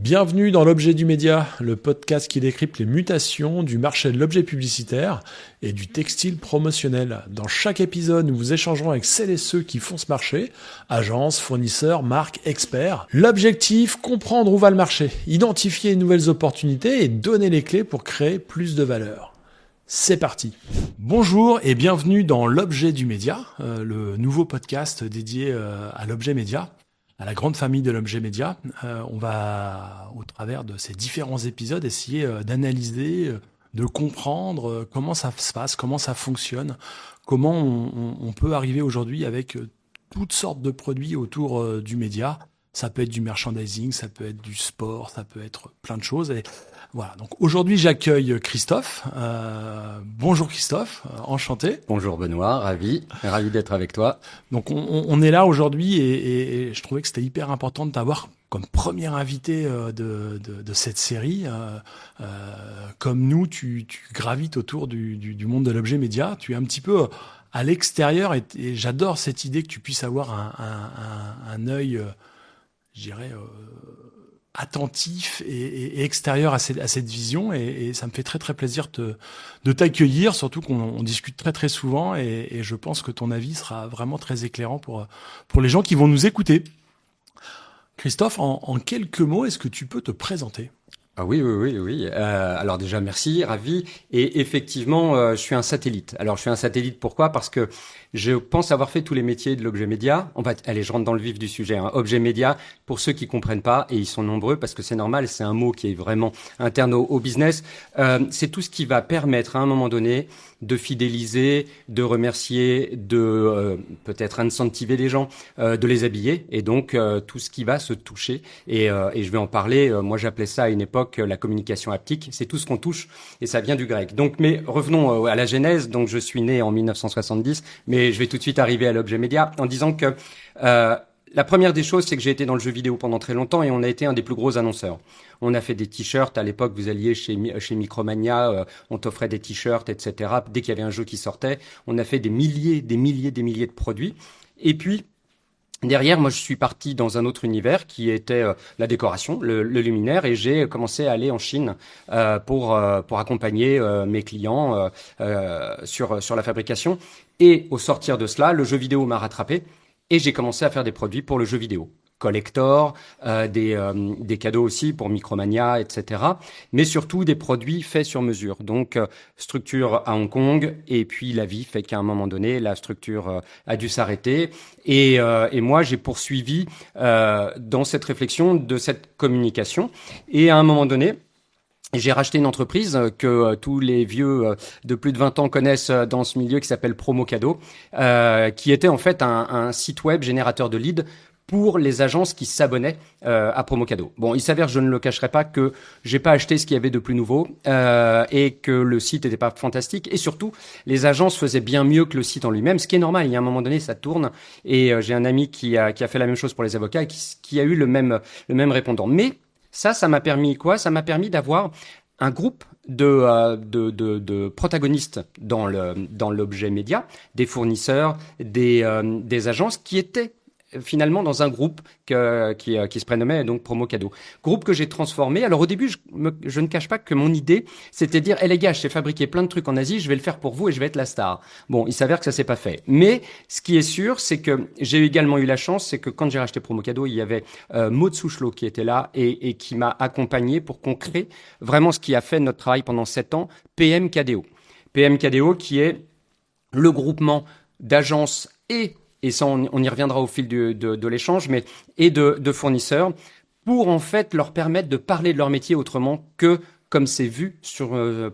Bienvenue dans l'Objet du média, le podcast qui décrypte les mutations du marché de l'objet publicitaire et du textile promotionnel. Dans chaque épisode, nous vous échangerons avec celles et ceux qui font ce marché, agences, fournisseurs, marques, experts. L'objectif, comprendre où va le marché, identifier de nouvelles opportunités et donner les clés pour créer plus de valeur. C'est parti. Bonjour et bienvenue dans l'Objet du média, le nouveau podcast dédié à l'objet média, à la grande famille de l'objet média. On va, au travers de ces différents épisodes, essayer d'analyser, de comprendre comment ça se passe, comment ça fonctionne, comment on peut arriver aujourd'hui avec toutes sortes de produits autour du média. Ça peut être du merchandising, ça peut être du sport, ça peut être plein de choses. Et voilà. Donc aujourd'hui, j'accueille Christophe. Bonjour Christophe, enchanté. Bonjour Benoît, ravi d'être avec toi. Donc on est là aujourd'hui et je trouvais que c'était hyper important de t'avoir comme premier invité de cette série. Comme nous, tu gravites autour du monde de l'objet média. Tu es un petit peu à l'extérieur et j'adore cette idée que tu puisses avoir un œil, je dirais, attentif et extérieur à cette vision et ça me fait très très plaisir de t'accueillir, surtout qu'on discute très très souvent et je pense que ton avis sera vraiment très éclairant pour les gens qui vont nous écouter. Christophe, en quelques mots, est-ce que tu peux te présenter ? Ah oui. Alors déjà, merci, ravi. Et effectivement, je suis un satellite. Alors, je suis un satellite, pourquoi ? Parce que je pense avoir fait tous les métiers de l'objet média. Allez, je rentre dans le vif du sujet. Objet média, pour ceux qui comprennent pas, et ils sont nombreux, parce que c'est normal, c'est un mot qui est vraiment interne au business. C'est tout ce qui va permettre, à un moment donné, de fidéliser, de remercier, de peut-être incentiver les gens, de les habiller, et donc tout ce qui va se toucher. Et je vais en parler. Moi, j'appelais ça à une époque la communication haptique. C'est tout ce qu'on touche, et ça vient du grec. Donc, mais revenons à la genèse. Donc, je suis né en 1970, mais je vais tout de suite arriver à l'objet média en disant que la première des choses, c'est que j'ai été dans le jeu vidéo pendant très longtemps et on a été un des plus gros annonceurs. On a fait des t-shirts. À l'époque, vous alliez chez Micromania, on t'offrait des t-shirts, etc. Dès qu'il y avait un jeu qui sortait, on a fait des milliers de produits. Et puis, derrière, moi, je suis parti dans un autre univers qui était la décoration, le luminaire, et j'ai commencé à aller en Chine pour accompagner mes clients sur la fabrication. Et au sortir de cela, le jeu vidéo m'a rattrapé et j'ai commencé à faire des produits pour le jeu vidéo. Collector, des cadeaux aussi pour Micromania, etc. Mais surtout des produits faits sur mesure. Donc, structure à Hong Kong, et puis la vie fait qu'à un moment donné, la structure a dû s'arrêter. Et moi, j'ai poursuivi dans cette réflexion de cette communication. Et à un moment donné, j'ai racheté une entreprise que tous les vieux de plus de 20 ans connaissent dans ce milieu qui s'appelle Promo Cadeau, qui était en fait un site web générateur de leads pour les agences qui s'abonnaient à Promo Cadeau. Bon, il s'avère, je ne le cacherai pas, que j'ai pas acheté ce qu'il y avait de plus nouveau et que le site n'était pas fantastique. Et surtout, les agences faisaient bien mieux que le site en lui-même, ce qui est normal. Il y a un moment donné, ça tourne. Et j'ai un ami qui a fait la même chose pour les avocats et qui a eu le même répondant. Mais ça m'a permis quoi ? Ça m'a permis d'avoir un groupe de protagonistes dans l'objet média, des fournisseurs, des agences qui étaient finalement dans un groupe qui se prénommait donc Promo Cadeau. Groupe que j'ai transformé. Alors au début, je ne cache pas que mon idée, c'était de dire, les gars, je sais fabriquer plein de trucs en Asie, je vais le faire pour vous et je vais être la star. Bon, il s'avère que ça s'est pas fait. Mais ce qui est sûr, c'est que j'ai également eu la chance, c'est que quand j'ai racheté Promo Cadeau, il y avait Maud Souchelot qui était là et qui m'a accompagné pour qu'on crée vraiment ce qui a fait notre travail pendant 7 ans, PM KDO. PM KDO qui est le groupement d'agences et ça on y reviendra au fil de l'échange, et de fournisseurs, pour en fait leur permettre de parler de leur métier autrement que comme c'est vu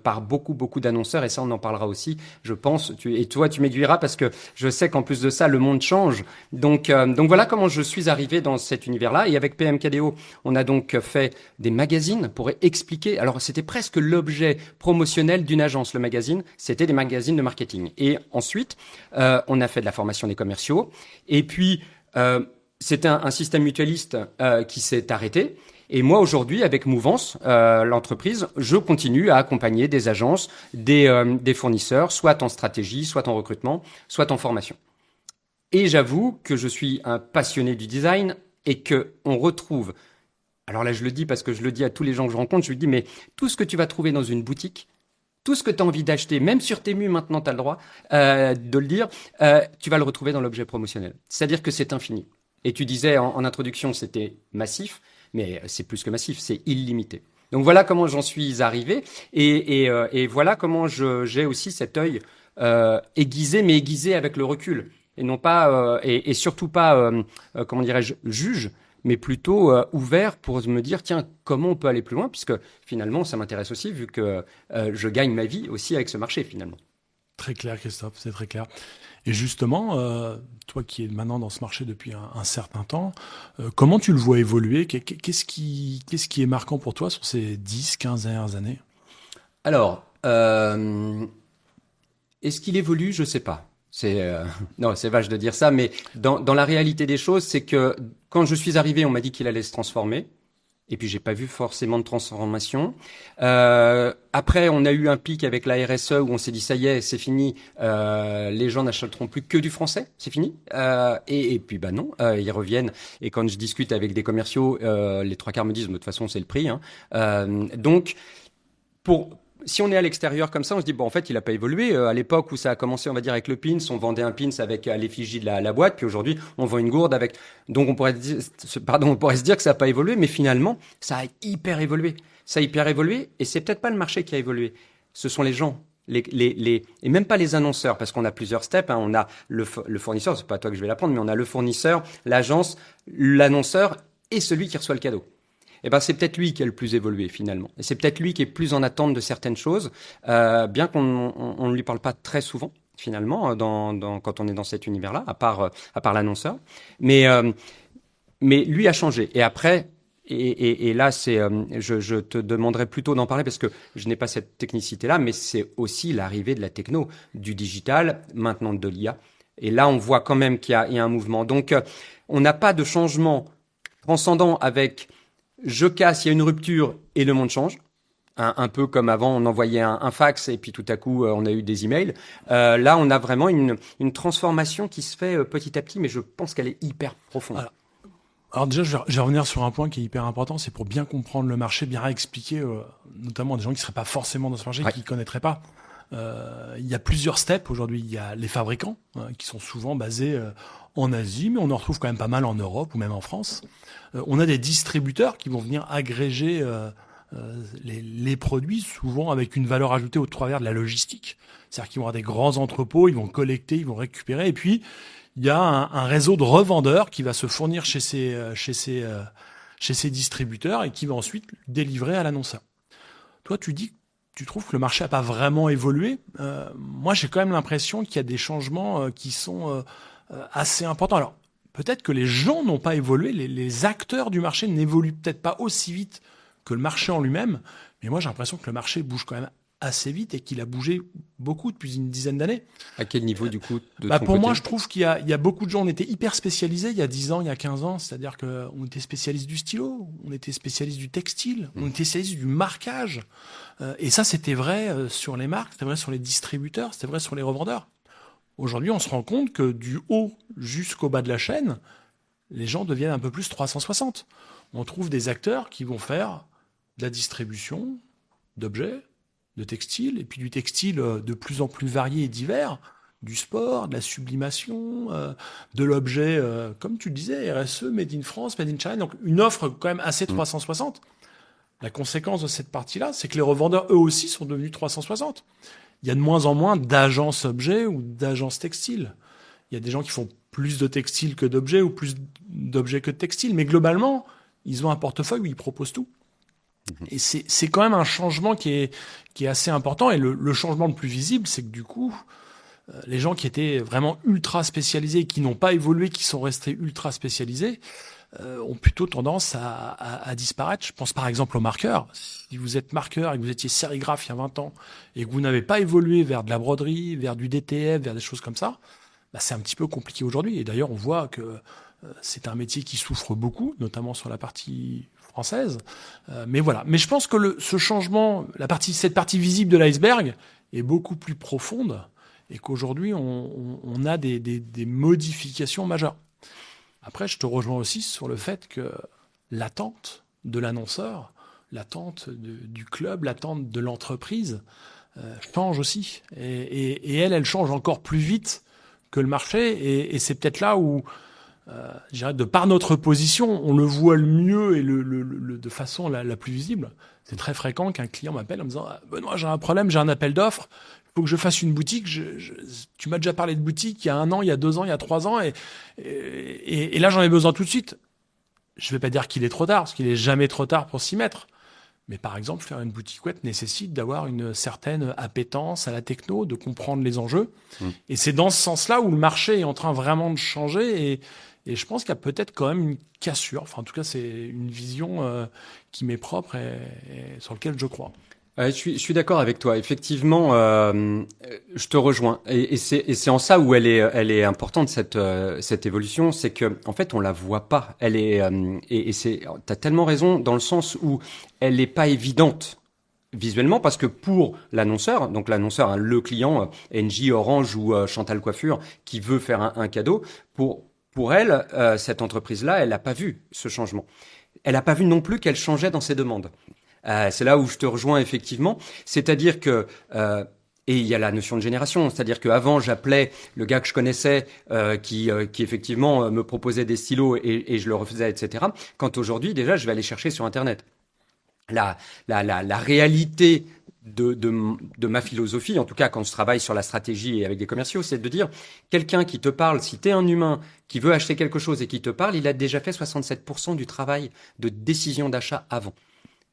par beaucoup d'annonceurs, et ça on en parlera aussi, je pense. Et toi, tu m'aiguilleras parce que je sais qu'en plus de ça, le monde change. Donc voilà comment je suis arrivé dans cet univers-là. Et avec PMKDO, on a donc fait des magazines pour expliquer. Alors c'était presque l'objet promotionnel d'une agence, le magazine. C'était des magazines de marketing. Et ensuite, on a fait de la formation des commerciaux. Et puis c'était un système mutualiste qui s'est arrêté. Et moi, aujourd'hui, avec Mouvance, l'entreprise, je continue à accompagner des agences, des fournisseurs, soit en stratégie, soit en recrutement, soit en formation. Et j'avoue que je suis un passionné du design et que on retrouve Alors là, je le dis parce que je le dis à tous les gens que je rencontre, je lui dis, mais tout ce que tu vas trouver dans une boutique, tout ce que tu as envie d'acheter, même sur Temu, maintenant, tu as le droit de le dire, tu vas le retrouver dans l'objet promotionnel. C'est-à-dire que c'est infini. Et tu disais en introduction, c'était massif, mais c'est plus que massif, c'est illimité. Donc voilà comment j'en suis arrivé, et voilà comment j'ai aussi cet œil aiguisé, mais aiguisé avec le recul, et non pas et surtout pas comment dirais-je, juge, mais plutôt ouvert pour me dire tiens, comment on peut aller plus loin, puisque finalement ça m'intéresse aussi, vu que je gagne ma vie aussi avec ce marché finalement. Très clair, Christophe, c'est très clair. Et justement, toi qui es maintenant dans ce marché depuis un certain temps, comment tu le vois évoluer? Qu'est-ce qui est marquant pour toi sur ces 10, 15 dernières années? Alors, est-ce qu'il évolue? Je sais pas. Non, c'est vache de dire ça, mais dans la réalité des choses, c'est que quand je suis arrivé, on m'a dit qu'il allait se transformer. Et puis j'ai pas vu forcément de transformation. Après, on a eu un pic avec la RSE où on s'est dit ça y est, c'est fini. Les gens n'achèteront plus que du français, c'est fini. Et puis bah non, ils reviennent. Et quand je discute avec des commerciaux, les trois quarts me disent, mais de toute façon c'est le prix. Hein. Donc si on est à l'extérieur comme ça, on se dit bon en fait il a pas évolué. À l'époque où ça a commencé, on va dire avec le pins, on vendait un pins avec l'effigie de la boîte, puis aujourd'hui on vend une gourde avec. Donc on pourrait se dire que ça a pas évolué, mais finalement ça a hyper évolué. Ça a hyper évolué, et c'est peut-être pas le marché qui a évolué. Ce sont les gens. Et même pas les annonceurs, parce qu'on a plusieurs steps. Hein. On a le fournisseur, c'est pas à toi que je vais l'apprendre, mais on a le fournisseur, l'agence, l'annonceur et celui qui reçoit le cadeau. Eh ben, c'est peut-être lui qui a le plus évolué finalement. Et c'est peut-être lui qui est plus en attente de certaines choses, bien qu'on ne lui parle pas très souvent finalement quand on est dans cet univers-là, à part l'annonceur. Mais lui a changé. Et après, et là, je te demanderai plutôt d'en parler parce que je n'ai pas cette technicité-là, mais c'est aussi l'arrivée de la techno, du digital, maintenant de l'IA. Et là, on voit quand même qu'il y a un mouvement. Donc, on n'a pas de changement transcendant avec je casse, il y a une rupture et le monde change. Un peu comme avant, on envoyait un fax et puis tout à coup, on a eu des emails. Là, on a vraiment une transformation qui se fait petit à petit, mais je pense qu'elle est hyper profonde. Alors déjà, je vais revenir sur un point qui est hyper important, c'est pour bien comprendre le marché, bien expliquer, notamment à des gens qui ne seraient pas forcément dans ce marché, qui ne connaîtraient pas. Il y a plusieurs steps aujourd'hui. Il y a les fabricants, qui sont souvent basés en Asie, mais on en retrouve quand même pas mal en Europe ou même en France. On a des distributeurs qui vont venir agréger les produits, souvent avec une valeur ajoutée au travers de la logistique. C'est-à-dire qu'ils vont avoir des grands entrepôts, ils vont collecter, ils vont récupérer, et puis il y a un réseau de revendeurs qui va se fournir chez ces distributeurs et qui va ensuite délivrer à l'annonceur. Toi, tu trouves que le marché n'a pas vraiment évolué. Moi, j'ai quand même l'impression qu'il y a des changements qui sont assez importants. Alors, peut-être que les gens n'ont pas évolué, les acteurs du marché n'évoluent peut-être pas aussi vite que le marché en lui-même, mais moi, j'ai l'impression que le marché bouge quand même assez vite et qu'il a bougé beaucoup depuis une dizaine d'années. À quel niveau, du coup, de ton Pour côté? moi, je trouve qu'il y a beaucoup de gens, on était hyper spécialisés il y a 10 ans, il y a 15 ans, c'est-à-dire qu'on était spécialiste du stylo, on était spécialiste du textile, on était spécialiste du marquage. Et ça, c'était vrai sur les marques, c'était vrai sur les distributeurs, c'était vrai sur les revendeurs. Aujourd'hui, on se rend compte que du haut jusqu'au bas de la chaîne, les gens deviennent un peu plus 360. On trouve des acteurs qui vont faire de la distribution d'objets, de textile, et puis du textile de plus en plus varié et divers, du sport, de la sublimation, de l'objet, comme tu le disais, RSE, Made in France, Made in China, donc une offre quand même assez 360. La conséquence de cette partie-là, c'est que les revendeurs, eux aussi, sont devenus 360. Il y a de moins en moins d'agences objets ou d'agences textiles. Il y a des gens qui font plus de textiles que d'objets ou plus d'objets que de textiles, mais globalement, ils ont un portefeuille où ils proposent tout. Et c'est quand même un changement qui est assez important. Et le changement le plus visible, c'est que du coup, les gens qui étaient vraiment ultra spécialisés, qui n'ont pas évolué, qui sont restés ultra spécialisés, ont plutôt tendance à disparaître. Je pense par exemple aux marqueurs. Si vous êtes marqueur et que vous étiez sérigraphe il y a 20 ans et que vous n'avez pas évolué vers de la broderie, vers du DTF, vers des choses comme ça, c'est un petit peu compliqué aujourd'hui. Et d'ailleurs, on voit que c'est un métier qui souffre beaucoup, notamment sur la partie française. Mais voilà. Mais je pense que ce changement, cette partie visible de l'iceberg est beaucoup plus profonde et qu'aujourd'hui, on a des modifications majeures. Après, je te rejoins aussi sur le fait que l'attente de l'annonceur, l'attente du club, l'attente de l'entreprise change aussi. Et elle change encore plus vite que le marché. Et c'est peut-être là où, je dirais, de par notre position, on le voit le mieux et de façon la plus visible. C'est très fréquent qu'un client m'appelle en me disant « Benoît, j'ai un problème, j'ai un appel d'offres. Il faut que je fasse une boutique. Tu m'as déjà parlé de boutique il y a 1 an, il y a 2 ans, il y a 3 ans. Et là, j'en ai besoin tout de suite. » Je ne vais pas dire qu'il est trop tard, parce qu'il n'est jamais trop tard pour s'y mettre. Mais par exemple, faire une boutique web nécessite d'avoir une certaine appétence à la techno, de comprendre les enjeux. Et c'est dans ce sens-là où le marché est en train vraiment de changer. Et je pense qu'il y a peut-être quand même une cassure. Enfin, en tout cas, c'est une vision qui m'est propre et sur laquelle je crois. Je suis d'accord avec toi. Effectivement, je te rejoins. Et c'est en ça où elle est importante cette évolution, c'est que en fait on la voit pas. Elle est t'as tellement raison dans le sens où elle est pas évidente visuellement parce que pour l'annonceur, donc l'annonceur, hein, le client, NJ, Orange ou Chantal Coiffure qui veut faire un cadeau, pour elle, cette entreprise-là, elle n'a pas vu ce changement. Elle n'a pas vu non plus qu'elle changeait dans ses demandes. C'est là où je te rejoins effectivement. C'est-à-dire que et il y a la notion de génération, c'est-à-dire qu'avant j'appelais le gars que je connaissais qui effectivement me proposait des stylos et je le refaisais, etc. Quand aujourd'hui déjà je vais aller chercher sur Internet. La réalité de ma philosophie, en tout cas quand je travaille sur la stratégie et avec des commerciaux, c'est de dire quelqu'un qui te parle, si t'es un humain qui veut acheter quelque chose et qui te parle, il a déjà fait 67% du travail de décision d'achat avant.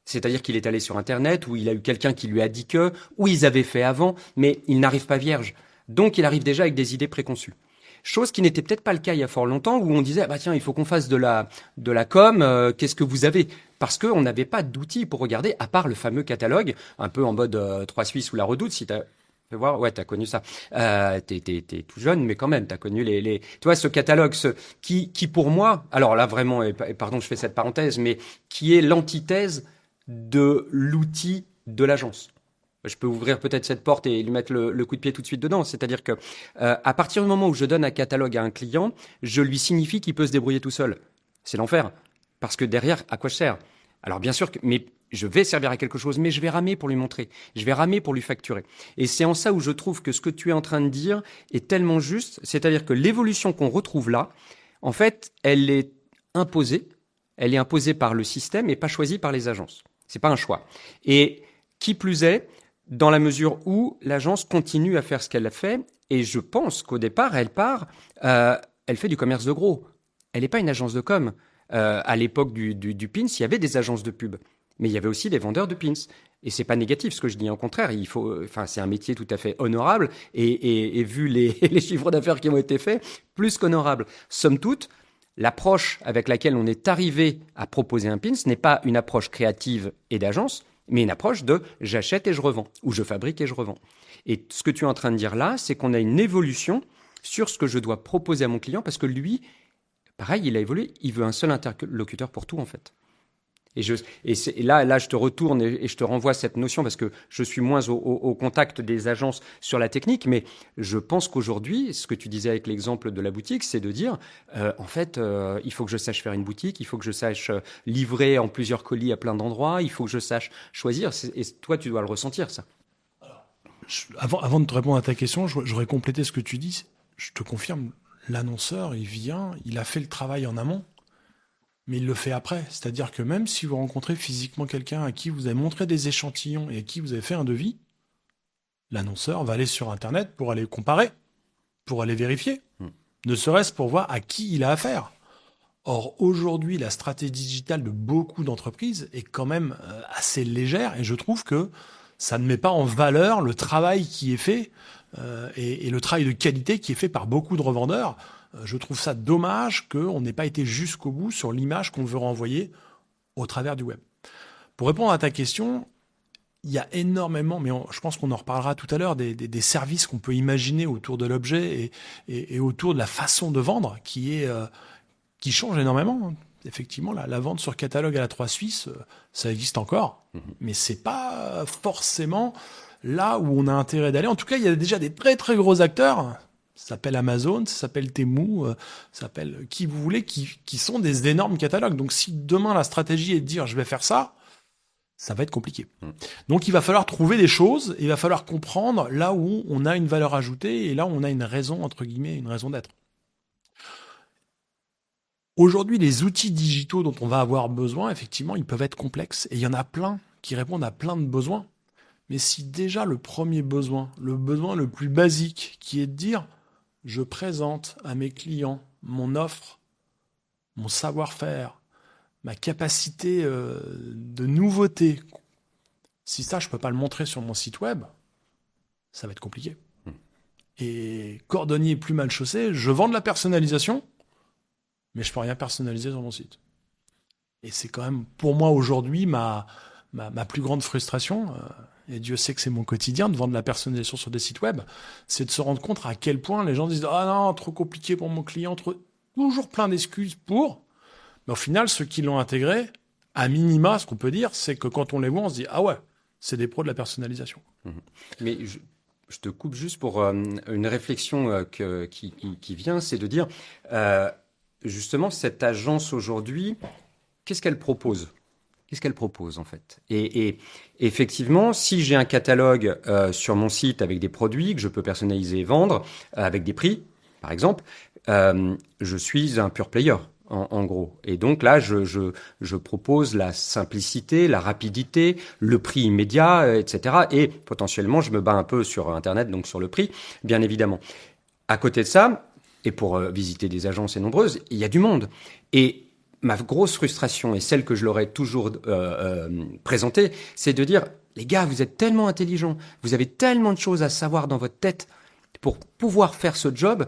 C'est-à-dire qu'il est allé sur Internet, ou il a eu quelqu'un qui lui a dit que, ou ils avaient fait avant, mais il n'arrive pas vierge. Donc il arrive déjà avec des idées préconçues. Chose qui n'était peut-être pas le cas il y a fort longtemps, où on disait bah tiens, il faut qu'on fasse de la com, qu'est-ce que vous avez? Parce qu'on n'avait pas d'outils pour regarder, à part le fameux catalogue, un peu en mode 3 Suisses ou la Redoute, si t'as fais voir, ouais, t'as connu ça. T'es tout jeune, mais quand même, t'as connu tu vois, ce catalogue, qui pour moi, alors là vraiment, et pardon, je fais cette parenthèse, mais qui est l'antithèse de l'outil de l'agence. Je peux ouvrir peut-être cette porte et lui mettre le coup de pied tout de suite dedans. C'est-à-dire que à partir du moment où je donne un catalogue à un client, je lui signifie qu'il peut se débrouiller tout seul. C'est l'enfer. Parce que derrière, à quoi je sers? Alors bien sûr, mais je vais servir à quelque chose, mais je vais ramer pour lui montrer. Je vais ramer pour lui facturer. Et c'est en ça où je trouve que ce que tu es en train de dire est tellement juste. C'est-à-dire que l'évolution qu'on retrouve là, en fait, elle est imposée. Elle est imposée par le système et pas choisie par les agences. C'est pas un choix. Et qui plus est, dans la mesure où l'agence continue à faire ce qu'elle a fait, et je pense qu'au départ, elle fait du commerce de gros. Elle n'est pas une agence de com. À l'époque du pins, il y avait des agences de pub, mais il y avait aussi des vendeurs de pins. Et c'est pas négatif ce que je dis, au contraire, c'est un métier tout à fait honorable et vu les chiffres d'affaires qui ont été faits, plus qu'honorable. Somme toute, l'approche avec laquelle on est arrivé à proposer un pins n'est pas une approche créative et d'agence, mais une approche de j'achète et je revends, ou je fabrique et je revends. Et ce que tu es en train de dire là, c'est qu'on a une évolution sur ce que je dois proposer à mon client, parce que lui, pareil, il a évolué, il veut un seul interlocuteur pour tout en fait. Et là, je te retourne et je te renvoie cette notion parce que je suis moins au contact des agences sur la technique, mais je pense qu'aujourd'hui, ce que tu disais avec l'exemple de la boutique, c'est de dire, en fait, il faut que je sache faire une boutique, il faut que je sache livrer en plusieurs colis à plein d'endroits, il faut que je sache choisir. Et toi, tu dois le ressentir, ça. Avant de te répondre à ta question, j'aurais complété ce que tu dis. Je te confirme, l'annonceur, il vient, il a fait le travail en amont. Mais il le fait après. C'est-à-dire que même si vous rencontrez physiquement quelqu'un à qui vous avez montré des échantillons et à qui vous avez fait un devis, l'annonceur va aller sur Internet pour aller comparer, pour aller vérifier, ne serait-ce pour voir à qui il a affaire. Or, aujourd'hui, la stratégie digitale de beaucoup d'entreprises est quand même assez légère et je trouve que ça ne met pas en valeur le travail qui est fait et le travail de qualité qui est fait par beaucoup de revendeurs. Je trouve ça dommage qu'on n'ait pas été jusqu'au bout sur l'image qu'on veut renvoyer au travers du web. Pour répondre à ta question, il y a énormément, mais je pense qu'on en reparlera tout à l'heure, des services qu'on peut imaginer autour de l'objet et autour de la façon de vendre qui change énormément. Effectivement, la vente sur catalogue à la 3 Suisse, ça existe encore, mais c'est pas forcément là où on a intérêt d'aller. En tout cas, il y a déjà des très très gros acteurs. Ça s'appelle Amazon, ça s'appelle Temu, ça s'appelle qui vous voulez, qui sont des énormes catalogues. Donc si demain la stratégie est de dire je vais faire ça, ça va être compliqué. Donc il va falloir trouver des choses, il va falloir comprendre là où on a une valeur ajoutée et là où on a une raison, entre guillemets, une raison d'être. Aujourd'hui, les outils digitaux dont on va avoir besoin, effectivement, ils peuvent être complexes et il y en a plein qui répondent à plein de besoins. Mais si déjà le premier besoin, le besoin le plus basique, qui est de dire je présente à mes clients mon offre, mon savoir-faire, ma capacité de nouveauté. Si ça, je ne peux pas le montrer sur mon site web, ça va être compliqué. Et cordonnier plus mal chaussé, je vends de la personnalisation, mais je ne peux rien personnaliser sur mon site. Et c'est quand même, pour moi, aujourd'hui, ma plus grande frustration, et Dieu sait que c'est mon quotidien de vendre de la personnalisation sur des sites web, c'est de se rendre compte à quel point les gens disent « Ah non, trop compliqué pour mon client, toujours plein d'excuses pour ». Mais au final, ceux qui l'ont intégré, à minima, ce qu'on peut dire, c'est que quand on les voit, on se dit « Ah ouais, c'est des pros de la personnalisation ». Mais je te coupe juste pour une réflexion qui vient, c'est de dire, justement, cette agence aujourd'hui, qu'est-ce qu'elle propose ? Qu'est-ce qu'elle propose en fait ? Et effectivement, si j'ai un catalogue sur mon site avec des produits que je peux personnaliser et vendre, avec des prix, par exemple, je suis un pure player. En gros. Et donc là, je propose la simplicité, la rapidité, le prix immédiat, etc. Et potentiellement, je me bats un peu sur Internet, donc sur le prix, bien évidemment. À côté de ça, et pour visiter des agences et nombreuses, il y a du monde. Et ma grosse frustration, et celle que je leur ai toujours présentée, c'est de dire, les gars, vous êtes tellement intelligents, vous avez tellement de choses à savoir dans votre tête pour pouvoir faire ce job,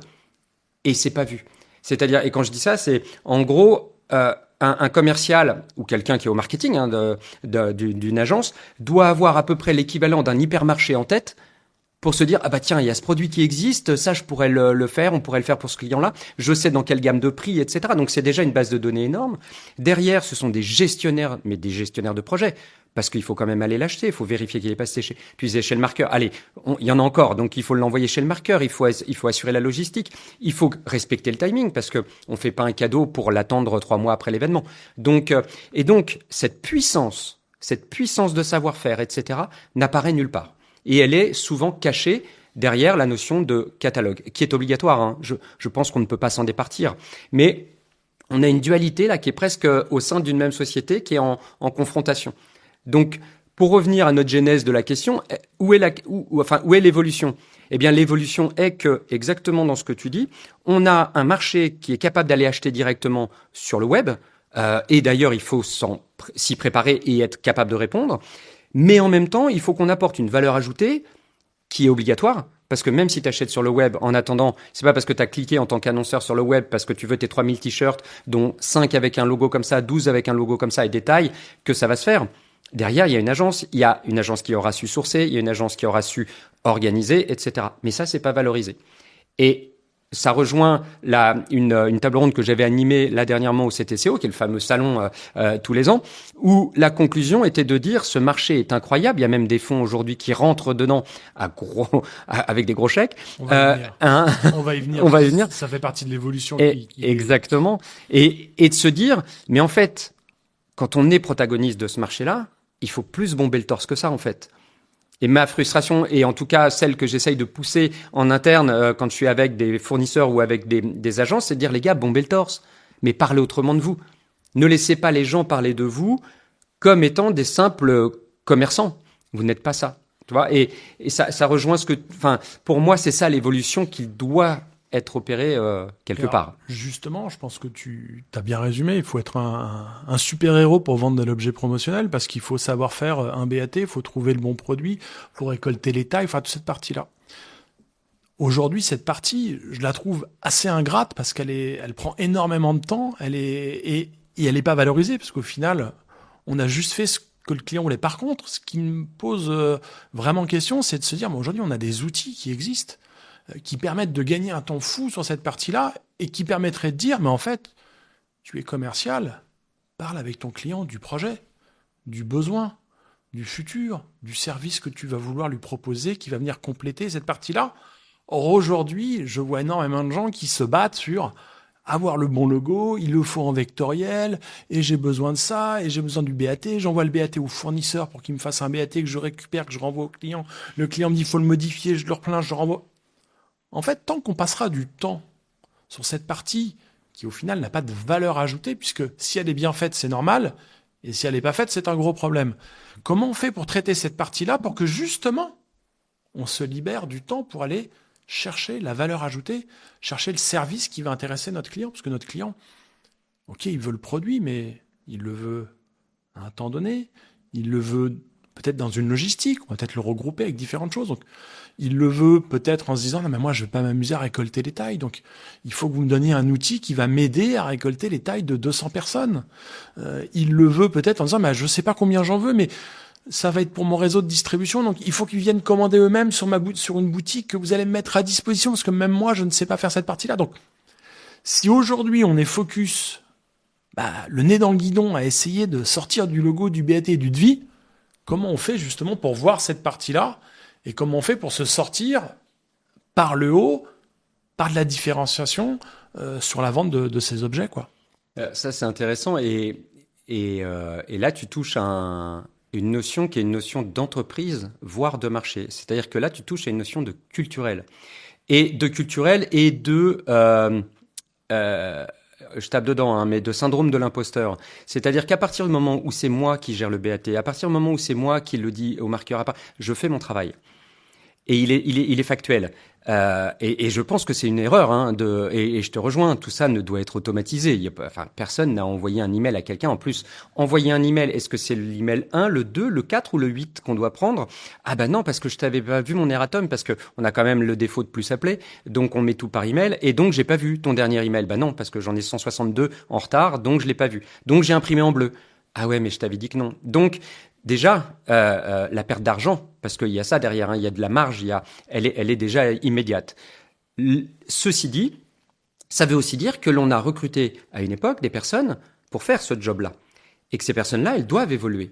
et c'est pas vu. C'est-à-dire, et quand je dis ça, c'est en gros, un commercial ou quelqu'un qui est au marketing d'une agence doit avoir à peu près l'équivalent d'un hypermarché en tête pour se dire, ah bah tiens, il y a ce produit qui existe, ça je pourrais le faire, on pourrait le faire pour ce client-là, je sais dans quelle gamme de prix, etc. Donc c'est déjà une base de données énorme. Derrière, ce sont des gestionnaires, mais des gestionnaires de projet. Parce qu'il faut quand même aller l'acheter, il faut vérifier qu'il est passé chez le marqueur. Allez, il y en a encore, donc il faut l'envoyer chez le marqueur, il faut assurer la logistique, il faut respecter le timing, parce que on fait pas un cadeau pour l'attendre 3 mois après l'événement. Donc, et donc, cette puissance de savoir-faire, etc., n'apparaît nulle part. Et elle est souvent cachée derrière la notion de catalogue, qui est obligatoire, hein. Je pense qu'on ne peut pas s'en départir. Mais on a une dualité là qui est presque au sein d'une même société, qui est en confrontation. Donc, pour revenir à notre genèse de la question, où est l'évolution ? Eh bien, l'évolution est que, exactement dans ce que tu dis, on a un marché qui est capable d'aller acheter directement sur le web, et d'ailleurs, il faut s'y préparer et être capable de répondre. Mais en même temps, il faut qu'on apporte une valeur ajoutée qui est obligatoire. Parce que même si tu achètes sur le web, en attendant, c'est pas parce que tu as cliqué en tant qu'annonceur sur le web, parce que tu veux tes 3000 t-shirts, dont 5 avec un logo comme ça, 12 avec un logo comme ça et des tailles, que ça va se faire. Derrière, il y a une agence qui aura su sourcer, il y a une agence qui aura su organiser, etc. Mais ça, c'est pas valorisé. Et ça rejoint une table ronde que j'avais animée là dernièrement au CTCO, qui est le fameux salon tous les ans, où la conclusion était de dire ce marché est incroyable. Il y a même des fonds aujourd'hui qui rentrent dedans avec des gros chèques. On va y venir. On va y venir. Ça fait partie de l'évolution. Exactement. Et de se dire, mais en fait, quand on est protagoniste de ce marché-là, il faut plus bomber le torse que ça, en fait. Et ma frustration, et en tout cas celle que j'essaye de pousser en interne quand je suis avec des fournisseurs ou avec des agences, c'est de dire, les gars, bombez le torse, mais parlez autrement de vous. Ne laissez pas les gens parler de vous comme étant des simples commerçants. Vous n'êtes pas ça. Tu vois, et ça rejoint pour moi, c'est ça l'évolution qui doit être opérée quelque part. Justement, je pense que tu as bien résumé. Il faut être un super-héros pour vendre de l'objet promotionnel parce qu'il faut savoir faire un BAT, il faut trouver le bon produit, il faut récolter les tailles, toute cette partie-là. Aujourd'hui, cette partie, je la trouve assez ingrate parce elle prend énormément de temps, et elle n'est pas valorisée parce qu'au final, on a juste fait ce que le client voulait. Par contre, ce qui me pose vraiment question, c'est de se dire, mais aujourd'hui, on a des outils qui existent, qui permettent de gagner un temps fou sur cette partie-là et qui permettraient de dire, mais en fait, tu es commercial, parle avec ton client du projet, du besoin, du futur, du service que tu vas vouloir lui proposer, qui va venir compléter cette partie-là, Or, aujourd'hui, je vois énormément de gens qui se battent sur avoir le bon logo, il le faut en vectoriel, et j'ai besoin de ça, et j'ai besoin du BAT, j'envoie le BAT au fournisseur pour qu'il me fasse un BAT que je récupère, que je renvoie au client. Le client me dit, il faut le modifier, je le replains, je le renvoie. En fait, tant qu'on passera du temps sur cette partie qui, au final, n'a pas de valeur ajoutée, puisque si elle est bien faite, c'est normal, et si elle n'est pas faite, c'est un gros problème. Comment on fait pour traiter cette partie-là pour que, justement, on se libère du temps pour aller chercher la valeur ajoutée, chercher le service qui va intéresser notre client, parce que notre client, ok, il veut le produit, mais il le veut à un temps donné, il le veut peut-être dans une logistique, on va peut-être le regrouper avec différentes choses, donc il le veut peut-être en se disant, non mais moi je vais pas m'amuser à récolter les tailles, donc il faut que vous me donniez un outil qui va m'aider à récolter les tailles de 200 personnes. Il le veut peut-être en disant, mais je sais pas combien j'en veux, mais ça va être pour mon réseau de distribution, donc il faut qu'ils viennent commander eux-mêmes sur une boutique que vous allez me mettre à disposition, parce que même moi, je ne sais pas faire cette partie-là. Donc, si aujourd'hui on est focus, le nez dans le guidon à essayer de sortir du logo, du BAT et du devis, comment on fait justement pour voir cette partie-là, et comment on fait pour se sortir par le haut, par de la différenciation sur la vente de ces objets, quoi. Ça, c'est intéressant, et là, tu touches à une notion qui est une notion d'entreprise, voire de marché. C'est-à-dire que là, tu touches à une notion de culturel. Et de culturel et de... je tape dedans, hein, mais de syndrome de l'imposteur. C'est-à-dire qu'à partir du moment où c'est moi qui gère le BAT, à partir du moment où c'est moi qui le dis au marqueur, je fais mon travail. Et il est factuel. Et je pense que c'est une erreur, hein, et je te rejoins, tout ça ne doit être automatisé. Personne n'a envoyé un email à quelqu'un. En plus, envoyer un email, est-ce que c'est l'email 1, le 2, le 4 ou le 8 qu'on doit prendre? Ah ben non, parce que je t'avais pas vu mon erratum, parce que on a quand même le défaut de plus appeler, donc on met tout par email, et donc j'ai pas vu ton dernier email. Ben non, parce que j'en ai 162 en retard, donc je l'ai pas vu. Donc j'ai imprimé en bleu. Ah ouais, mais je t'avais dit que non. Donc, déjà, la perte d'argent, parce qu'il y a ça derrière, hein, il y a de la marge, elle est déjà immédiate. Ceci dit, ça veut aussi dire que l'on a recruté à une époque des personnes pour faire ce job-là. Et que ces personnes-là, elles doivent évoluer.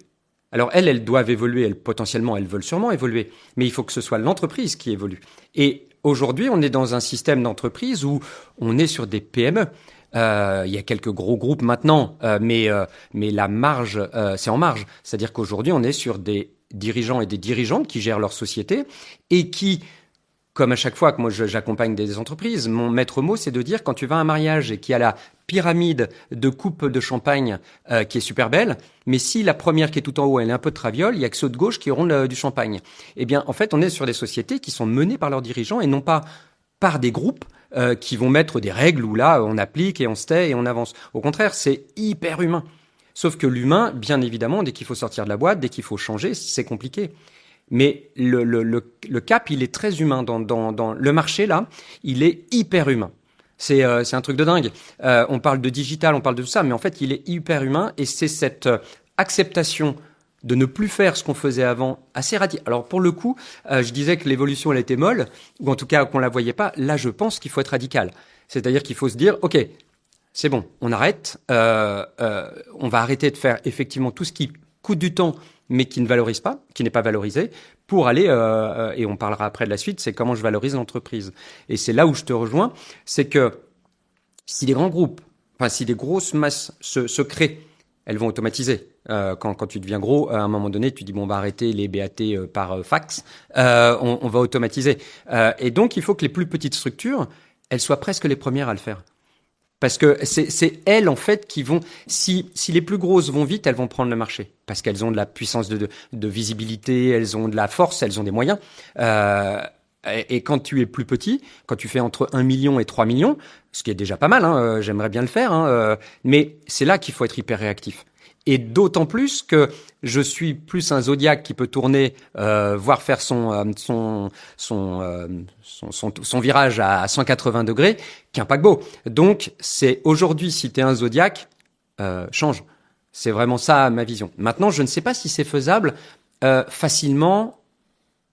Alors elles doivent évoluer, potentiellement, elles veulent sûrement évoluer. Mais il faut que ce soit l'entreprise qui évolue. Et aujourd'hui, on est dans un système d'entreprise où on est sur des PME. Il y a quelques gros groupes maintenant, mais la marge, c'est en marge. C'est-à-dire qu'aujourd'hui, on est sur des dirigeants et des dirigeantes qui gèrent leur société et qui, comme à chaque fois que moi j'accompagne des entreprises, mon maître mot, c'est de dire quand tu vas à un mariage et qu'il y a la pyramide de coupe de champagne qui est super belle, mais si la première qui est tout en haut, elle est un peu de traviole, il y a que ceux de gauche qui auront du champagne. Eh bien, en fait, on est sur des sociétés qui sont menées par leurs dirigeants et non pas par des groupes qui vont mettre des règles où là, on applique et on se tait et on avance. Au contraire, c'est hyper humain. Sauf que l'humain, bien évidemment, dès qu'il faut sortir de la boîte, dès qu'il faut changer, c'est compliqué. Mais le cap, il est très humain. Dans le marché, là, il est hyper humain. C'est un truc de dingue. On parle de digital, on parle de tout ça, mais en fait, il est hyper humain et c'est cette acceptation de ne plus faire ce qu'on faisait avant, assez radical. Alors pour le coup, je disais que l'évolution elle était molle, ou en tout cas qu'on la voyait pas. Là, je pense qu'il faut être radical. C'est-à-dire qu'il faut se dire, ok, c'est bon, on arrête. On va arrêter de faire effectivement tout ce qui coûte du temps, mais qui ne valorise pas, qui n'est pas valorisé, pour aller, et on parlera après de la suite, c'est comment je valorise l'entreprise. Et c'est là où je te rejoins, c'est que si les grands groupes, enfin si des grosses masses se créent, elles vont automatiser. Quand tu deviens gros, à un moment donné, tu dis bon, on va arrêter les BAT par fax, on va automatiser. Et donc, il faut que les plus petites structures, elles soient presque les premières à le faire. Parce que c'est elles, en fait, qui vont... Si les plus grosses vont vite, elles vont prendre le marché. Parce qu'elles ont de la puissance de visibilité, elles ont de la force, elles ont des moyens. Et quand tu es plus petit, quand tu fais entre 1 million et 3 millions, ce qui est déjà pas mal, hein, j'aimerais bien le faire, hein, mais c'est là qu'il faut être hyper réactif. Et d'autant plus que je suis plus un Zodiac qui peut tourner, voire faire son virage à 180 degrés qu'un paquebot. Donc, c'est aujourd'hui, si t'es un Zodiac, change. C'est vraiment ça ma vision. Maintenant, je ne sais pas si c'est faisable facilement.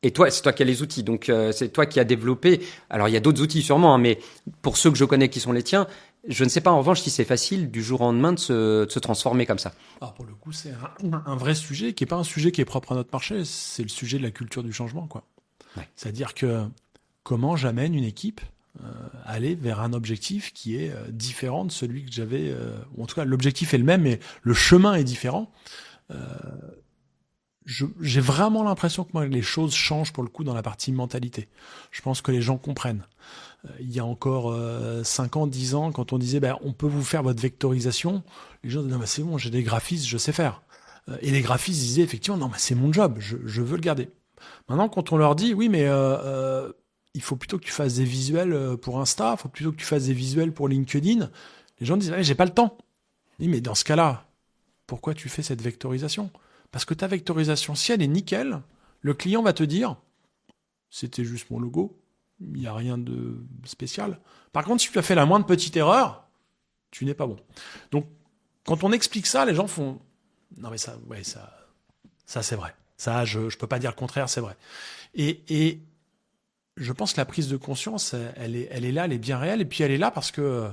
Et toi, c'est toi qui as les outils, donc c'est toi qui as développé. Alors, il y a d'autres outils sûrement, hein, mais pour ceux que je connais qui sont les tiens, je ne sais pas en revanche si c'est facile du jour au lendemain de se transformer comme ça. Alors pour le coup, c'est un vrai sujet qui n'est pas un sujet qui est propre à notre marché, c'est le sujet de la culture du changement, quoi. Ouais. C'est-à-dire que comment j'amène une équipe à aller vers un objectif qui est différent de celui que j'avais, ou en tout cas l'objectif est le même, mais le chemin est différent. J'ai vraiment l'impression que moi, les choses changent pour le coup dans la partie mentalité. Je pense que les gens comprennent. Il y a encore 5 ans, 10 ans, quand on disait on peut vous faire votre vectorisation, les gens disaient non, c'est bon, j'ai des graphistes, je sais faire. Et les graphistes disaient effectivement non, c'est mon job, je veux le garder. Maintenant, quand on leur dit oui, mais il faut plutôt que tu fasses des visuels pour Insta, il faut plutôt que tu fasses des visuels pour LinkedIn, les gens disent j'ai pas le temps. Je dis, mais dans ce cas-là, pourquoi tu fais cette vectorisation ? Parce que ta vectorisation, si elle est nickel, le client va te dire c'était juste mon logo, il n'y a rien de spécial. Par contre, si tu as fait la moindre petite erreur, tu n'es pas bon. Donc, quand on explique ça, les gens font non mais ça c'est vrai. Ça, je peux pas dire le contraire, c'est vrai. Et je pense que la prise de conscience, elle est là, elle est bien réelle, et puis elle est là parce que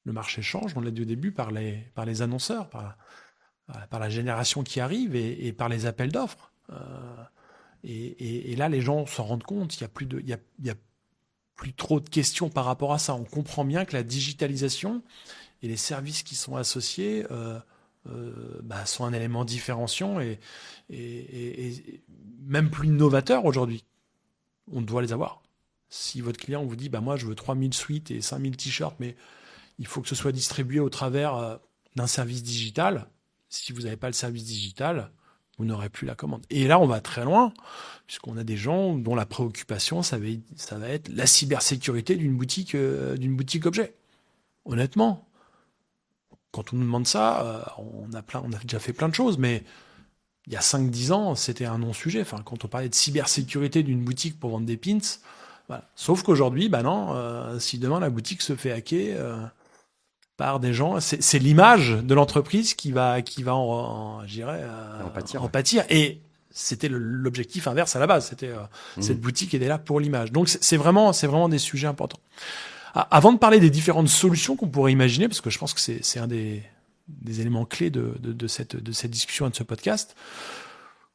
le marché change, on l'a dit au début, par les annonceurs, par la génération qui arrive et par les appels d'offres. Et là, les gens s'en rendent compte, il y a plus trop de questions par rapport à ça. On comprend bien que la digitalisation et les services qui sont associés sont un élément différenciant et même plus novateur aujourd'hui. On doit les avoir. Si votre client vous dit moi je veux 3000 suites et 5000 t-shirts, mais il faut que ce soit distribué au travers d'un service digital, si vous n'avez pas le service digital, vous n'aurez plus la commande. Et là, on va très loin, puisqu'on a des gens dont la préoccupation, ça va être la cybersécurité d'une boutique objet. Honnêtement, quand on nous demande ça, on a déjà fait plein de choses, mais il y a 5-10 ans, c'était un non-sujet. Enfin, quand on parlait de cybersécurité d'une boutique pour vendre des pins, voilà. Sauf qu'aujourd'hui, non, si demain la boutique se fait hacker par des gens, c'est l'image de l'entreprise qui va en pâtir. Et c'était l'objectif inverse à la base. C'était cette boutique était là pour l'image. Donc c'est vraiment des sujets importants. Avant de parler des différentes solutions qu'on pourrait imaginer, parce que je pense que c'est un des éléments clés de cette discussion et de ce podcast.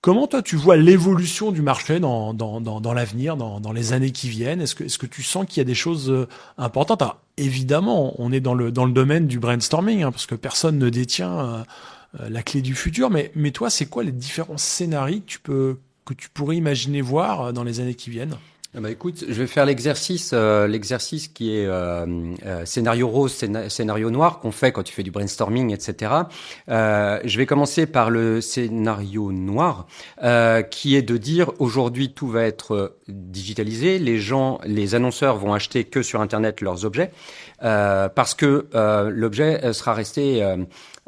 Comment toi tu vois l'évolution du marché dans l'avenir, dans les années qui viennent ? Est-ce que tu sens qu'il y a des choses importantes ? Alors, évidemment, on est dans le domaine du brainstorming, parce que personne ne détient la clé du futur. Mais toi, c'est quoi les différents scénarios que tu pourrais imaginer voir dans les années qui viennent ? Écoute, je vais faire l'exercice qui est scénario rose, scénario noir qu'on fait quand tu fais du brainstorming, etc. Je vais commencer par le scénario noir, qui est de dire aujourd'hui tout va être digitalisé, les annonceurs vont acheter que sur Internet leurs objets, parce que l'objet sera resté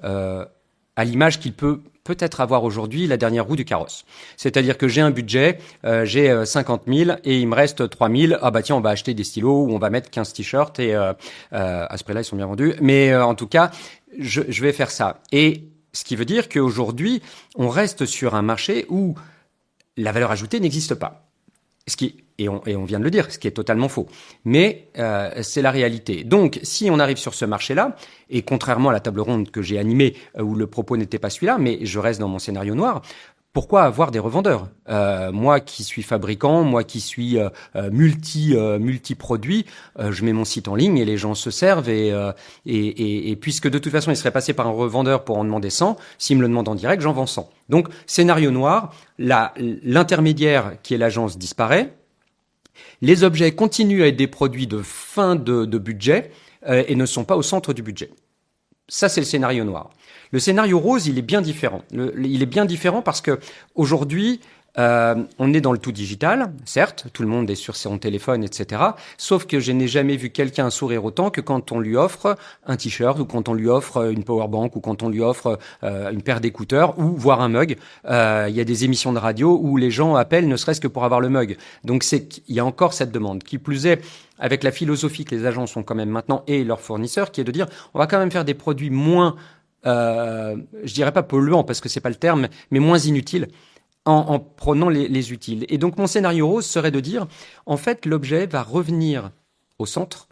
à l'image qu'il peut-être avoir aujourd'hui la dernière roue du carrosse. C'est-à-dire que j'ai un budget, j'ai 50 000 et il me reste 3 000. Ah tiens, on va acheter des stylos ou on va mettre 15 t-shirts et à ce prix-là, ils sont bien vendus. Mais en tout cas, je vais faire ça. Et ce qui veut dire qu'aujourd'hui, on reste sur un marché où la valeur ajoutée n'existe pas. Et on vient de le dire, ce qui est totalement faux. Mais c'est la réalité. Donc, si on arrive sur ce marché-là, et contrairement à la table ronde que j'ai animée, où le propos n'était pas celui-là, mais je reste dans mon scénario noir, pourquoi avoir des revendeurs ? Moi qui suis fabricant, moi qui suis multi-produit, je mets mon site en ligne et les gens se servent. Et puisque de toute façon, ils seraient passés par un revendeur pour en demander 100, s'ils me le demandent en direct, j'en vends 100. Donc, scénario noir, l'intermédiaire qui est l'agence disparaît. Les objets continuent à être des produits de fin de budget et ne sont pas au centre du budget. Ça, c'est le scénario noir. Le scénario rose, il est bien différent. Il est bien différent parce que aujourd'hui, on est dans le tout digital, certes, tout le monde est sur son téléphone, etc. Sauf que je n'ai jamais vu quelqu'un sourire autant que quand on lui offre un t-shirt ou quand on lui offre une powerbank ou quand on lui offre une paire d'écouteurs ou voire un mug. Il y a des émissions de radio où les gens appellent ne serait-ce que pour avoir le mug. Donc il y a encore cette demande. Qui plus est, avec la philosophie que les agences ont quand même maintenant et leurs fournisseurs, qui est de dire on va quand même faire des produits moins, je dirais pas polluants parce que c'est pas le terme, mais moins inutiles. En prenant les utiles. Et donc, mon scénario rose serait de dire, en fait, l'objet va revenir au centre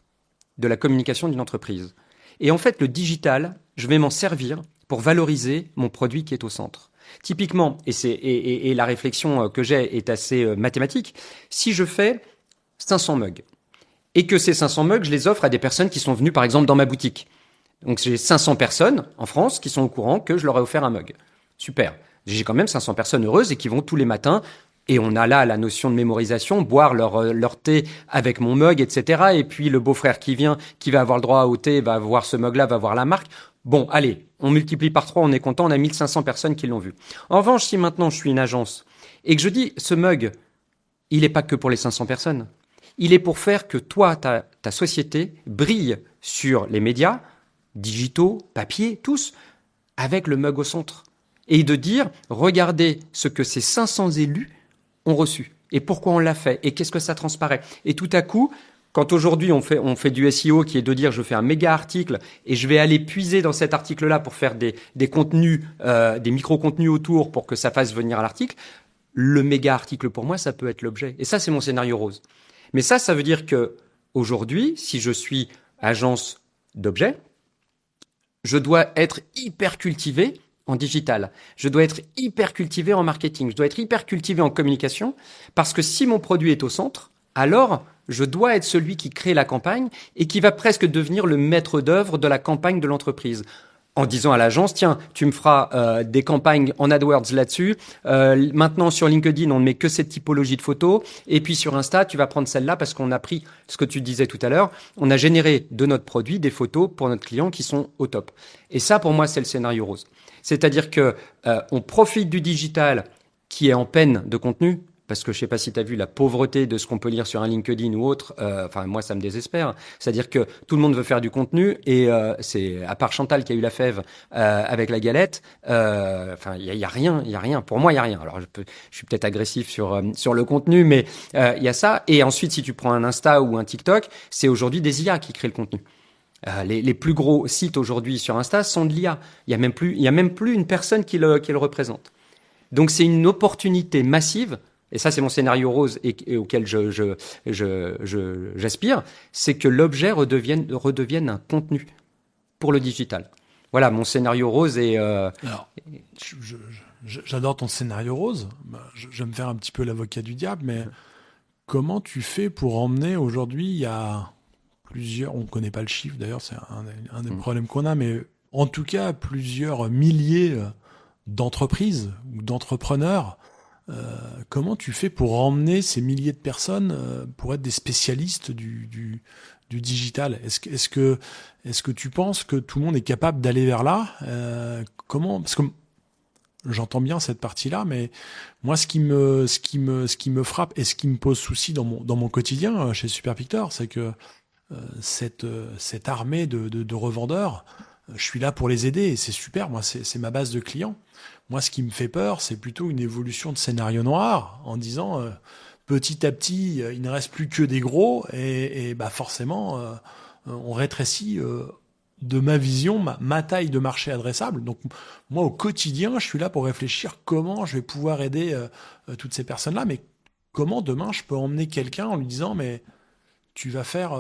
de la communication d'une entreprise. Et en fait, le digital, je vais m'en servir pour valoriser mon produit qui est au centre. Typiquement, et la réflexion que j'ai est assez mathématique, si je fais 500 mugs. Et que ces 500 mugs, je les offre à des personnes qui sont venues, par exemple, dans ma boutique. Donc, j'ai 500 personnes en France qui sont au courant que je leur ai offert un mug. Super. J'ai quand même 500 personnes heureuses et qui vont tous les matins, et on a là la notion de mémorisation, boire leur thé avec mon mug, etc. Et puis, le beau-frère qui vient, qui va avoir le droit au thé, va voir ce mug-là, va voir la marque. Bon, allez, on multiplie par 3, on est content, on a 1500 personnes qui l'ont vu. En revanche, si maintenant je suis une agence et que je dis, ce mug, il n'est pas que pour les 500 personnes. Il est pour faire que toi, ta société, brille sur les médias, digitaux, papier, tous, avec le mug au centre. Et de dire, regardez ce que ces 500 élus ont reçu. Et pourquoi on l'a fait. Et qu'est-ce que ça transparaît. Et tout à coup, quand aujourd'hui on fait du SEO qui est de dire je fais un méga article et je vais aller puiser dans cet article-là pour faire des contenus, des micro-contenus autour pour que ça fasse venir à l'article, le méga article pour moi, ça peut être l'objet. Et ça, c'est mon scénario rose. Mais ça veut dire que aujourd'hui, si je suis agence d'objets, je dois être hyper cultivé en digital. Je dois être hyper cultivé en marketing. Je dois être hyper cultivé en communication parce que si mon produit est au centre, alors je dois être celui qui crée la campagne et qui va presque devenir le maître d'œuvre de la campagne de l'entreprise. En disant à l'agence, tiens, tu me feras des campagnes en AdWords là-dessus. Maintenant, sur LinkedIn, on ne met que cette typologie de photos. Et puis sur Insta, tu vas prendre celle-là parce qu'on a pris ce que tu disais tout à l'heure. On a généré de notre produit des photos pour notre client qui sont au top. Et ça, pour moi, c'est le scénario rose. C'est-à-dire que on profite du digital qui est en peine de contenu. Parce que je sais pas si tu as vu la pauvreté de ce qu'on peut lire sur un LinkedIn ou autre. Enfin, moi, ça me désespère. C'est-à-dire que tout le monde veut faire du contenu et c'est à part Chantal qui a eu la fève avec la galette. Enfin, il y a rien. Pour moi, il y a rien. Alors, je suis peut-être agressif sur le contenu, mais il y a ça. Et ensuite, si tu prends un Insta ou un TikTok, c'est aujourd'hui des IA qui créent le contenu. Les plus gros sites aujourd'hui sur Insta sont de l'IA. Il y a même plus une personne qui le représente. Donc, c'est une opportunité massive. Et ça, c'est mon scénario rose et auquel j'aspire, c'est que l'objet redevienne un contenu pour le digital. Voilà, mon scénario rose est... Alors, j'adore ton scénario rose. Je vais me faire un petit peu l'avocat du diable, mais comment tu fais pour emmener aujourd'hui, il y a plusieurs, on ne connaît pas le chiffre d'ailleurs, c'est un des problèmes qu'on a, mais en tout cas, plusieurs milliers d'entreprises ou d'entrepreneurs. Comment tu fais pour emmener ces milliers de personnes pour être des spécialistes du digital? Est-ce que tu penses que tout le monde est capable d'aller vers là? Comment? Parce que j'entends bien cette partie-là, mais moi, ce qui me frappe et ce qui me pose souci dans mon quotidien chez Super Pictor, c'est que cette armée de revendeurs, je suis là pour les aider et c'est super. Moi, c'est ma base de clients. Moi, ce qui me fait peur, c'est plutôt une évolution de scénario noir en disant petit à petit, il ne reste plus que des gros et bah forcément, on rétrécit de ma vision, ma taille de marché adressable. Donc, moi, au quotidien, je suis là pour réfléchir comment je vais pouvoir aider toutes ces personnes-là, mais comment demain je peux emmener quelqu'un en lui disant, mais tu vas faire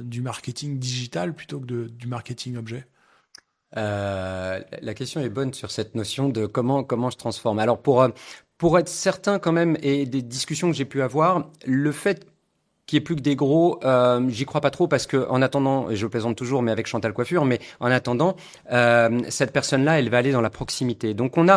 du marketing digital plutôt que du marketing objet. La question est bonne sur cette notion de comment je transforme. Alors pour être certain quand même et des discussions que j'ai pu avoir, le fait qu'il n'y ait plus que des gros, j'y crois pas trop parce que en attendant, et je plaisante toujours, mais avec Chantal Coiffure, mais en attendant, cette personne-là, elle va aller dans la proximité. Donc on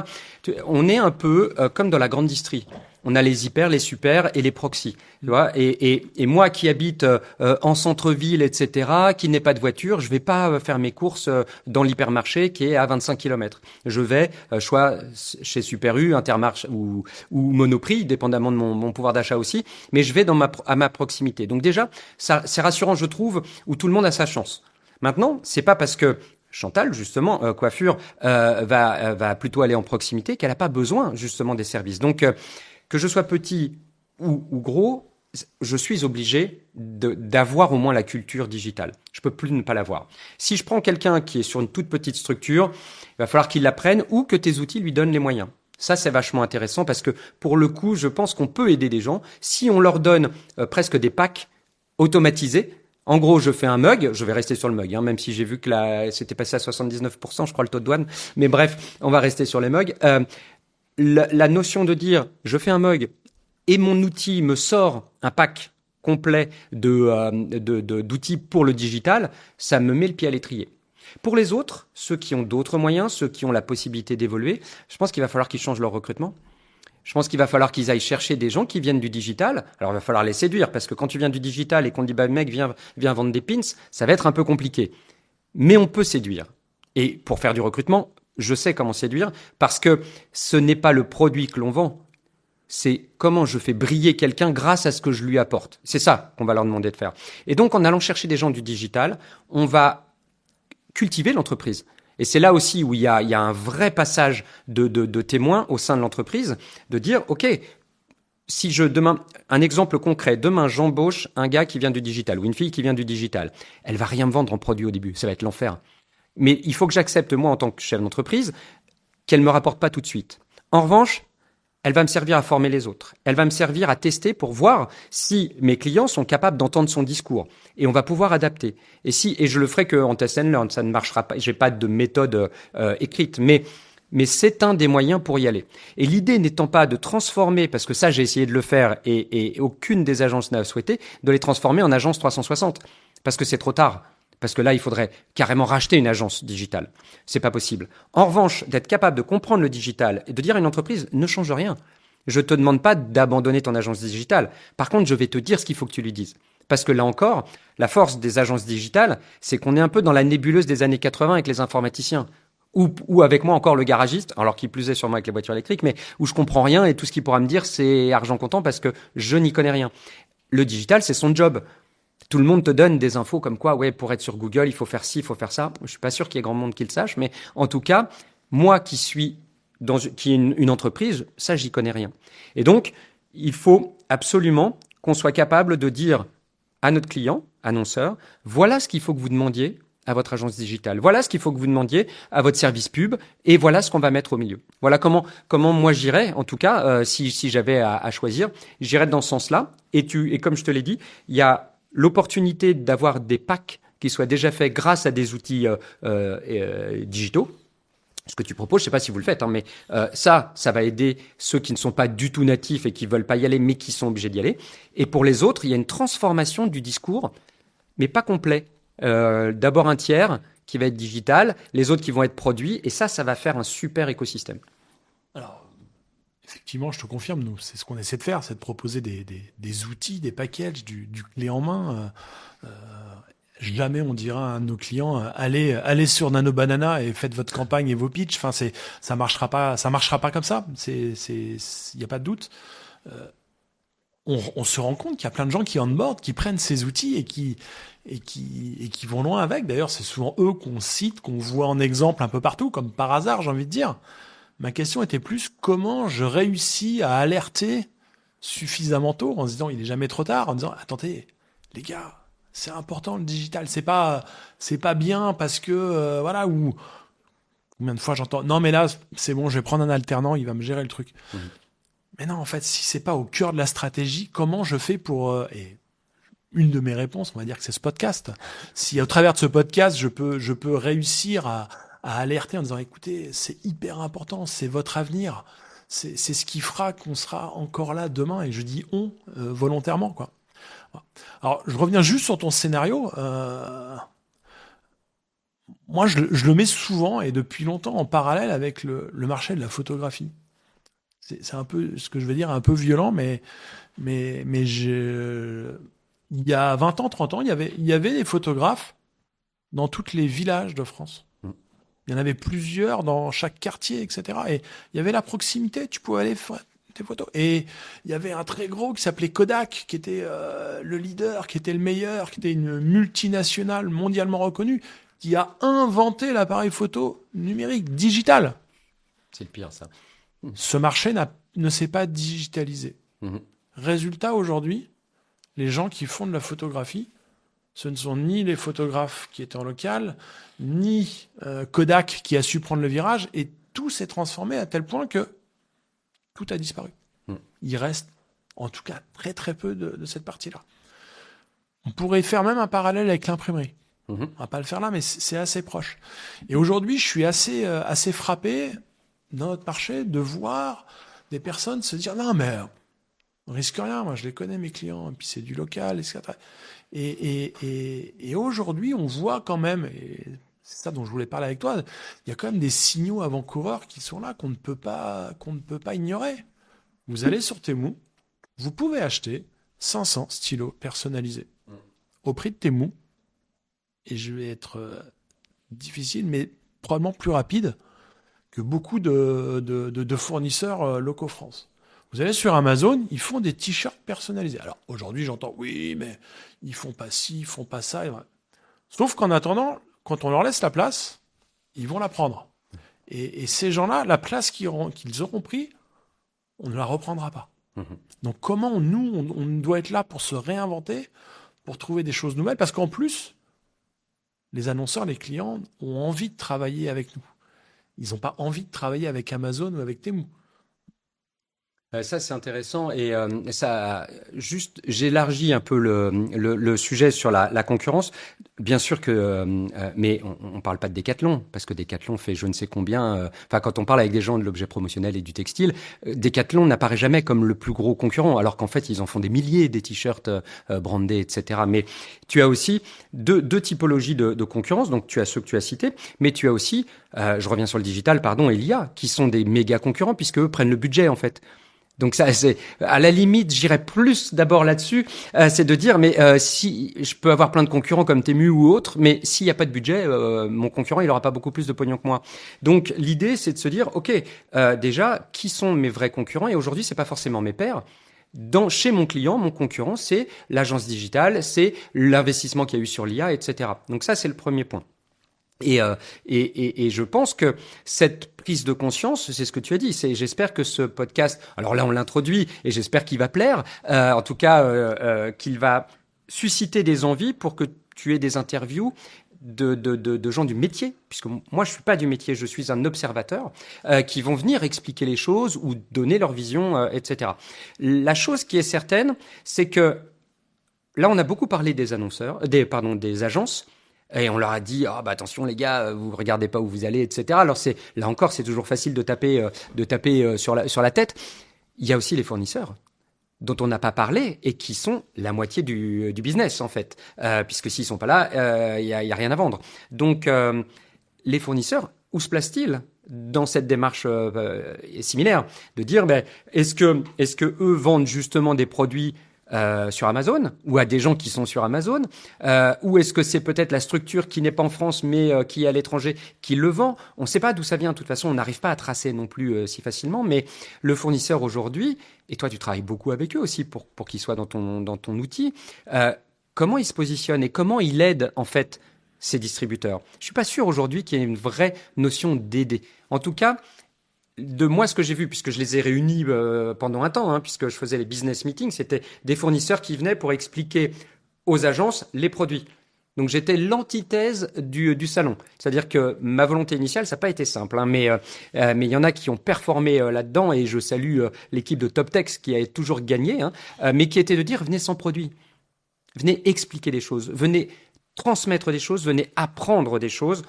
est un peu comme dans la grande distrie. On a les hyper, les super et les proxys. Tu vois, et moi qui habite en centre-ville, etc., qui n'ai pas de voiture, je vais pas faire mes courses dans l'hypermarché qui est à 25 km. Je vais soit chez Super U, Intermarché ou Monoprix, dépendamment de mon pouvoir d'achat aussi, mais je vais à ma proximité. Donc déjà, ça c'est rassurant, je trouve, où tout le monde a sa chance. Maintenant, c'est pas parce que Chantal, justement, Coiffure, va plutôt aller en proximité qu'elle n'a pas besoin, justement, des services. Donc, que je sois petit ou gros, je suis obligé d'avoir au moins la culture digitale. Je peux plus ne pas l'avoir. Si je prends quelqu'un qui est sur une toute petite structure, il va falloir qu'il l'apprenne ou que tes outils lui donnent les moyens. Ça, c'est vachement intéressant parce que, pour le coup, je pense qu'on peut aider des gens si on leur donne presque des packs automatisés. En gros, je fais un mug, je vais rester sur le mug, hein, même si j'ai vu que c'était passé à 79%, je crois, le taux de douane. Mais bref, on va rester sur les mugs. La notion de dire, je fais un mug et mon outil me sort un pack complet d'outils pour le digital, ça me met le pied à l'étrier. Pour les autres, ceux qui ont d'autres moyens, ceux qui ont la possibilité d'évoluer, je pense qu'il va falloir qu'ils changent leur recrutement. Je pense qu'il va falloir qu'ils aillent chercher des gens qui viennent du digital. Alors, il va falloir les séduire, parce que quand tu viens du digital et qu'on te dit, bah, mec, viens vendre des pins, ça va être un peu compliqué. Mais on peut séduire. Et pour faire du recrutement, je sais comment séduire, parce que ce n'est pas le produit que l'on vend. C'est comment je fais briller quelqu'un grâce à ce que je lui apporte. C'est ça qu'on va leur demander de faire. Et donc, en allant chercher des gens du digital, on va cultiver l'entreprise. Et c'est là aussi où il y a un vrai passage de témoins au sein de l'entreprise, de dire, OK, si demain, un exemple concret, demain j'embauche un gars qui vient du digital ou une fille qui vient du digital, elle va rien me vendre en produit au début, ça va être l'enfer. Mais il faut que j'accepte, moi, en tant que chef d'entreprise, qu'elle me rapporte pas tout de suite. En revanche, elle va me servir à former les autres. Elle va me servir à tester pour voir si mes clients sont capables d'entendre son discours. Et on va pouvoir adapter. Et je le ferai qu'en test and learn, ça ne marchera pas. J'ai pas de méthode écrite, mais c'est un des moyens pour y aller. Et l'idée n'étant pas de transformer, parce que ça j'ai essayé de le faire et aucune des agences n'a souhaité, de les transformer en agence 360. Parce que c'est trop tard. Parce que là, il faudrait carrément racheter une agence digitale. C'est pas possible. En revanche, d'être capable de comprendre le digital et de dire à une entreprise, ne change rien. Je te demande pas d'abandonner ton agence digitale. Par contre, je vais te dire ce qu'il faut que tu lui dises. Parce que là encore, la force des agences digitales, c'est qu'on est un peu dans la nébuleuse des années 80 avec les informaticiens. Ou avec moi encore le garagiste, alors qu'il plus est sur moi avec les voitures électriques, mais où je comprends rien et tout ce qu'il pourra me dire, c'est argent comptant parce que je n'y connais rien. Le digital, c'est son job. Tout le monde te donne des infos comme quoi, ouais, pour être sur Google, il faut faire ci, il faut faire ça. Je suis pas sûr qu'il y ait grand monde qui le sache, mais en tout cas, moi qui suis qui est une entreprise, ça, j'y connais rien. Et donc, il faut absolument qu'on soit capable de dire à notre client, annonceur, voilà ce qu'il faut que vous demandiez à votre agence digitale. Voilà ce qu'il faut que vous demandiez à votre service pub et voilà ce qu'on va mettre au milieu. Voilà comment moi j'irais, en tout cas, si j'avais à choisir, j'irais dans ce sens-là. Et comme je te l'ai dit, il y a l'opportunité d'avoir des packs qui soient déjà faits grâce à des outils digitaux. Ce que tu proposes, je sais pas si vous le faites, hein, mais ça va aider ceux qui ne sont pas du tout natifs et qui veulent pas y aller, mais qui sont obligés d'y aller. Et pour les autres, il y a une transformation du discours, mais pas complet. D'abord un tiers qui va être digital, les autres qui vont être produits, et ça va faire un super écosystème. Alors, effectivement, je te confirme, nous, c'est ce qu'on essaie de faire, c'est de proposer des outils, des packages, du clé en main. Jamais on dira à nos clients allez sur Nano Banana et faites votre campagne et vos pitchs. Enfin, ça marchera pas comme ça. Il y a pas de doute. On se rend compte qu'il y a plein de gens qui onboard, qui prennent ces outils et qui vont loin avec. D'ailleurs, c'est souvent eux qu'on cite, qu'on voit en exemple un peu partout, comme par hasard, j'ai envie de dire. Ma question était plus comment je réussis à alerter suffisamment tôt en se disant il est jamais trop tard, en disant attendez les gars, c'est important le digital, c'est pas bien parce que voilà, ou combien de fois j'entends non mais là c'est bon, je vais prendre un alternant, il va me gérer le truc. Mais non, en fait, si c'est pas au cœur de la stratégie, comment je fais pour et une de mes réponses, on va dire que c'est ce podcast. Si au travers de ce podcast, je peux réussir à alerter en disant écoutez, c'est hyper important, c'est votre avenir, c'est ce qui fera qu'on sera encore là demain, et je dis on volontairement quoi. Alors je reviens juste sur ton scénario. Moi je le mets souvent et depuis longtemps en parallèle avec le marché de la photographie. C'est un peu ce que je vais dire, un peu violent, mais il y a 20 ans, 30 ans, il y avait des photographes dans tous les villages de France. Il y en avait plusieurs dans chaque quartier, etc. Et il y avait la proximité, tu pouvais aller faire tes photos. Et il y avait un très gros qui s'appelait Kodak, qui était le leader, qui était le meilleur, qui était une multinationale mondialement reconnue, qui a inventé l'appareil photo numérique, digital. C'est le pire, ça. Ce marché ne s'est pas digitalisé. Résultat, aujourd'hui, les gens qui font de la photographie, ce ne sont ni les photographes qui étaient en local, ni Kodak qui a su prendre le virage, et tout s'est transformé à tel point que tout a disparu. Il reste, en tout cas, très très peu de cette partie-là. On pourrait faire même un parallèle avec l'imprimerie. On va pas le faire là, mais c'est assez proche. Et aujourd'hui, je suis assez frappé dans notre marché de voir des personnes se dire non mais On risque rien. Moi, je les connais, mes clients. Et puis, c'est du local, etc. Et aujourd'hui, on voit quand même, et c'est ça dont je voulais parler avec toi, il y a quand même des signaux avant-coureurs qui sont là qu'on ne peut pas ignorer. Vous allez sur Temu, vous pouvez acheter 500 stylos personnalisés au prix de Temu. Et je vais être difficile, mais probablement plus rapide que beaucoup de fournisseurs locaux France. Vous allez sur Amazon, ils font des t-shirts personnalisés. Alors aujourd'hui, j'entends, oui, mais ils font pas ci, ils font pas ça. Sauf qu'en attendant, quand on leur laisse la place, ils vont la prendre. Et ces gens-là, la place qu'ils auront pris, on ne la reprendra pas. Donc comment nous, on doit être là pour se réinventer, pour trouver des choses nouvelles, parce qu'en plus, les annonceurs, les clients ont envie de travailler avec nous. Ils n'ont pas envie de travailler avec Amazon ou avec Temu. Ça, c'est intéressant et ça juste j'élargis un peu le sujet sur la concurrence. Bien sûr que, mais on parle pas de Decathlon parce que Decathlon fait je ne sais combien. Enfin, quand on parle avec des gens de l'objet promotionnel et du textile, Decathlon n'apparaît jamais comme le plus gros concurrent, alors qu'en fait ils en font des milliers des t-shirts brandés, etc. Mais tu as aussi deux typologies de concurrence. Donc tu as ceux que tu as cités, mais tu as aussi, je reviens sur le digital, pardon, et l'IA, qui sont des méga concurrents puisque eux prennent le budget en fait. Donc ça, c'est à la limite, j'irais plus d'abord là-dessus, c'est de dire, mais si je peux avoir plein de concurrents comme Temu ou autres, mais s'il n'y a pas de budget, mon concurrent, il aura pas beaucoup plus de pognon que moi. Donc l'idée, c'est de se dire, ok, déjà, qui sont mes vrais concurrents? Et aujourd'hui, c'est pas forcément mes pairs. Chez mon client, mon concurrent, c'est l'agence digitale, c'est l'investissement qu'il y a eu sur l'IA, etc. Donc ça, c'est le premier point. Et je pense que cette prise de conscience, c'est ce que tu as dit. J'espère que ce podcast, alors là on l'introduit et j'espère qu'il va plaire. En tout cas, qu'il va susciter des envies pour que tu aies des interviews de gens du métier, puisque moi je suis pas du métier, je suis un observateur, qui vont venir expliquer les choses ou donner leur vision, etc. La chose qui est certaine, c'est que là on a beaucoup parlé des annonceurs, des agences. Et on leur a dit, attention les gars, vous regardez pas où vous allez, etc. Alors là encore, c'est toujours facile de taper sur la tête. Il y a aussi les fournisseurs dont on n'a pas parlé et qui sont la moitié du business en fait, puisque s'ils sont pas là, il y a rien à vendre. Donc les fournisseurs, où se placent-ils dans cette démarche similaire de dire, est-ce que eux vendent justement des produits sur Amazon ou à des gens qui sont sur Amazon, ou est-ce que c'est peut-être la structure qui n'est pas en France mais qui est à l'étranger qui le vend? On ne sait pas d'où ça vient. De toute façon, on n'arrive pas à tracer non plus si facilement. Mais le fournisseur aujourd'hui, et toi tu travailles beaucoup avec eux aussi pour qu'ils soient dans ton outil, comment il se positionne et comment il aide en fait ces distributeurs? Je suis pas sûr aujourd'hui qu'il y ait une vraie notion d'aider. En tout cas, de moi, ce que j'ai vu, puisque je les ai réunis pendant un temps, puisque je faisais les business meetings, c'était des fournisseurs qui venaient pour expliquer aux agences les produits. Donc j'étais l'antithèse du salon. C'est-à-dire que ma volonté initiale, ça n'a pas été simple, mais il y en a qui ont performé là-dedans, et je salue l'équipe de TopTex qui a toujours gagné, mais qui était de dire, venez sans produit, venez expliquer des choses, venez transmettre des choses, venez apprendre des choses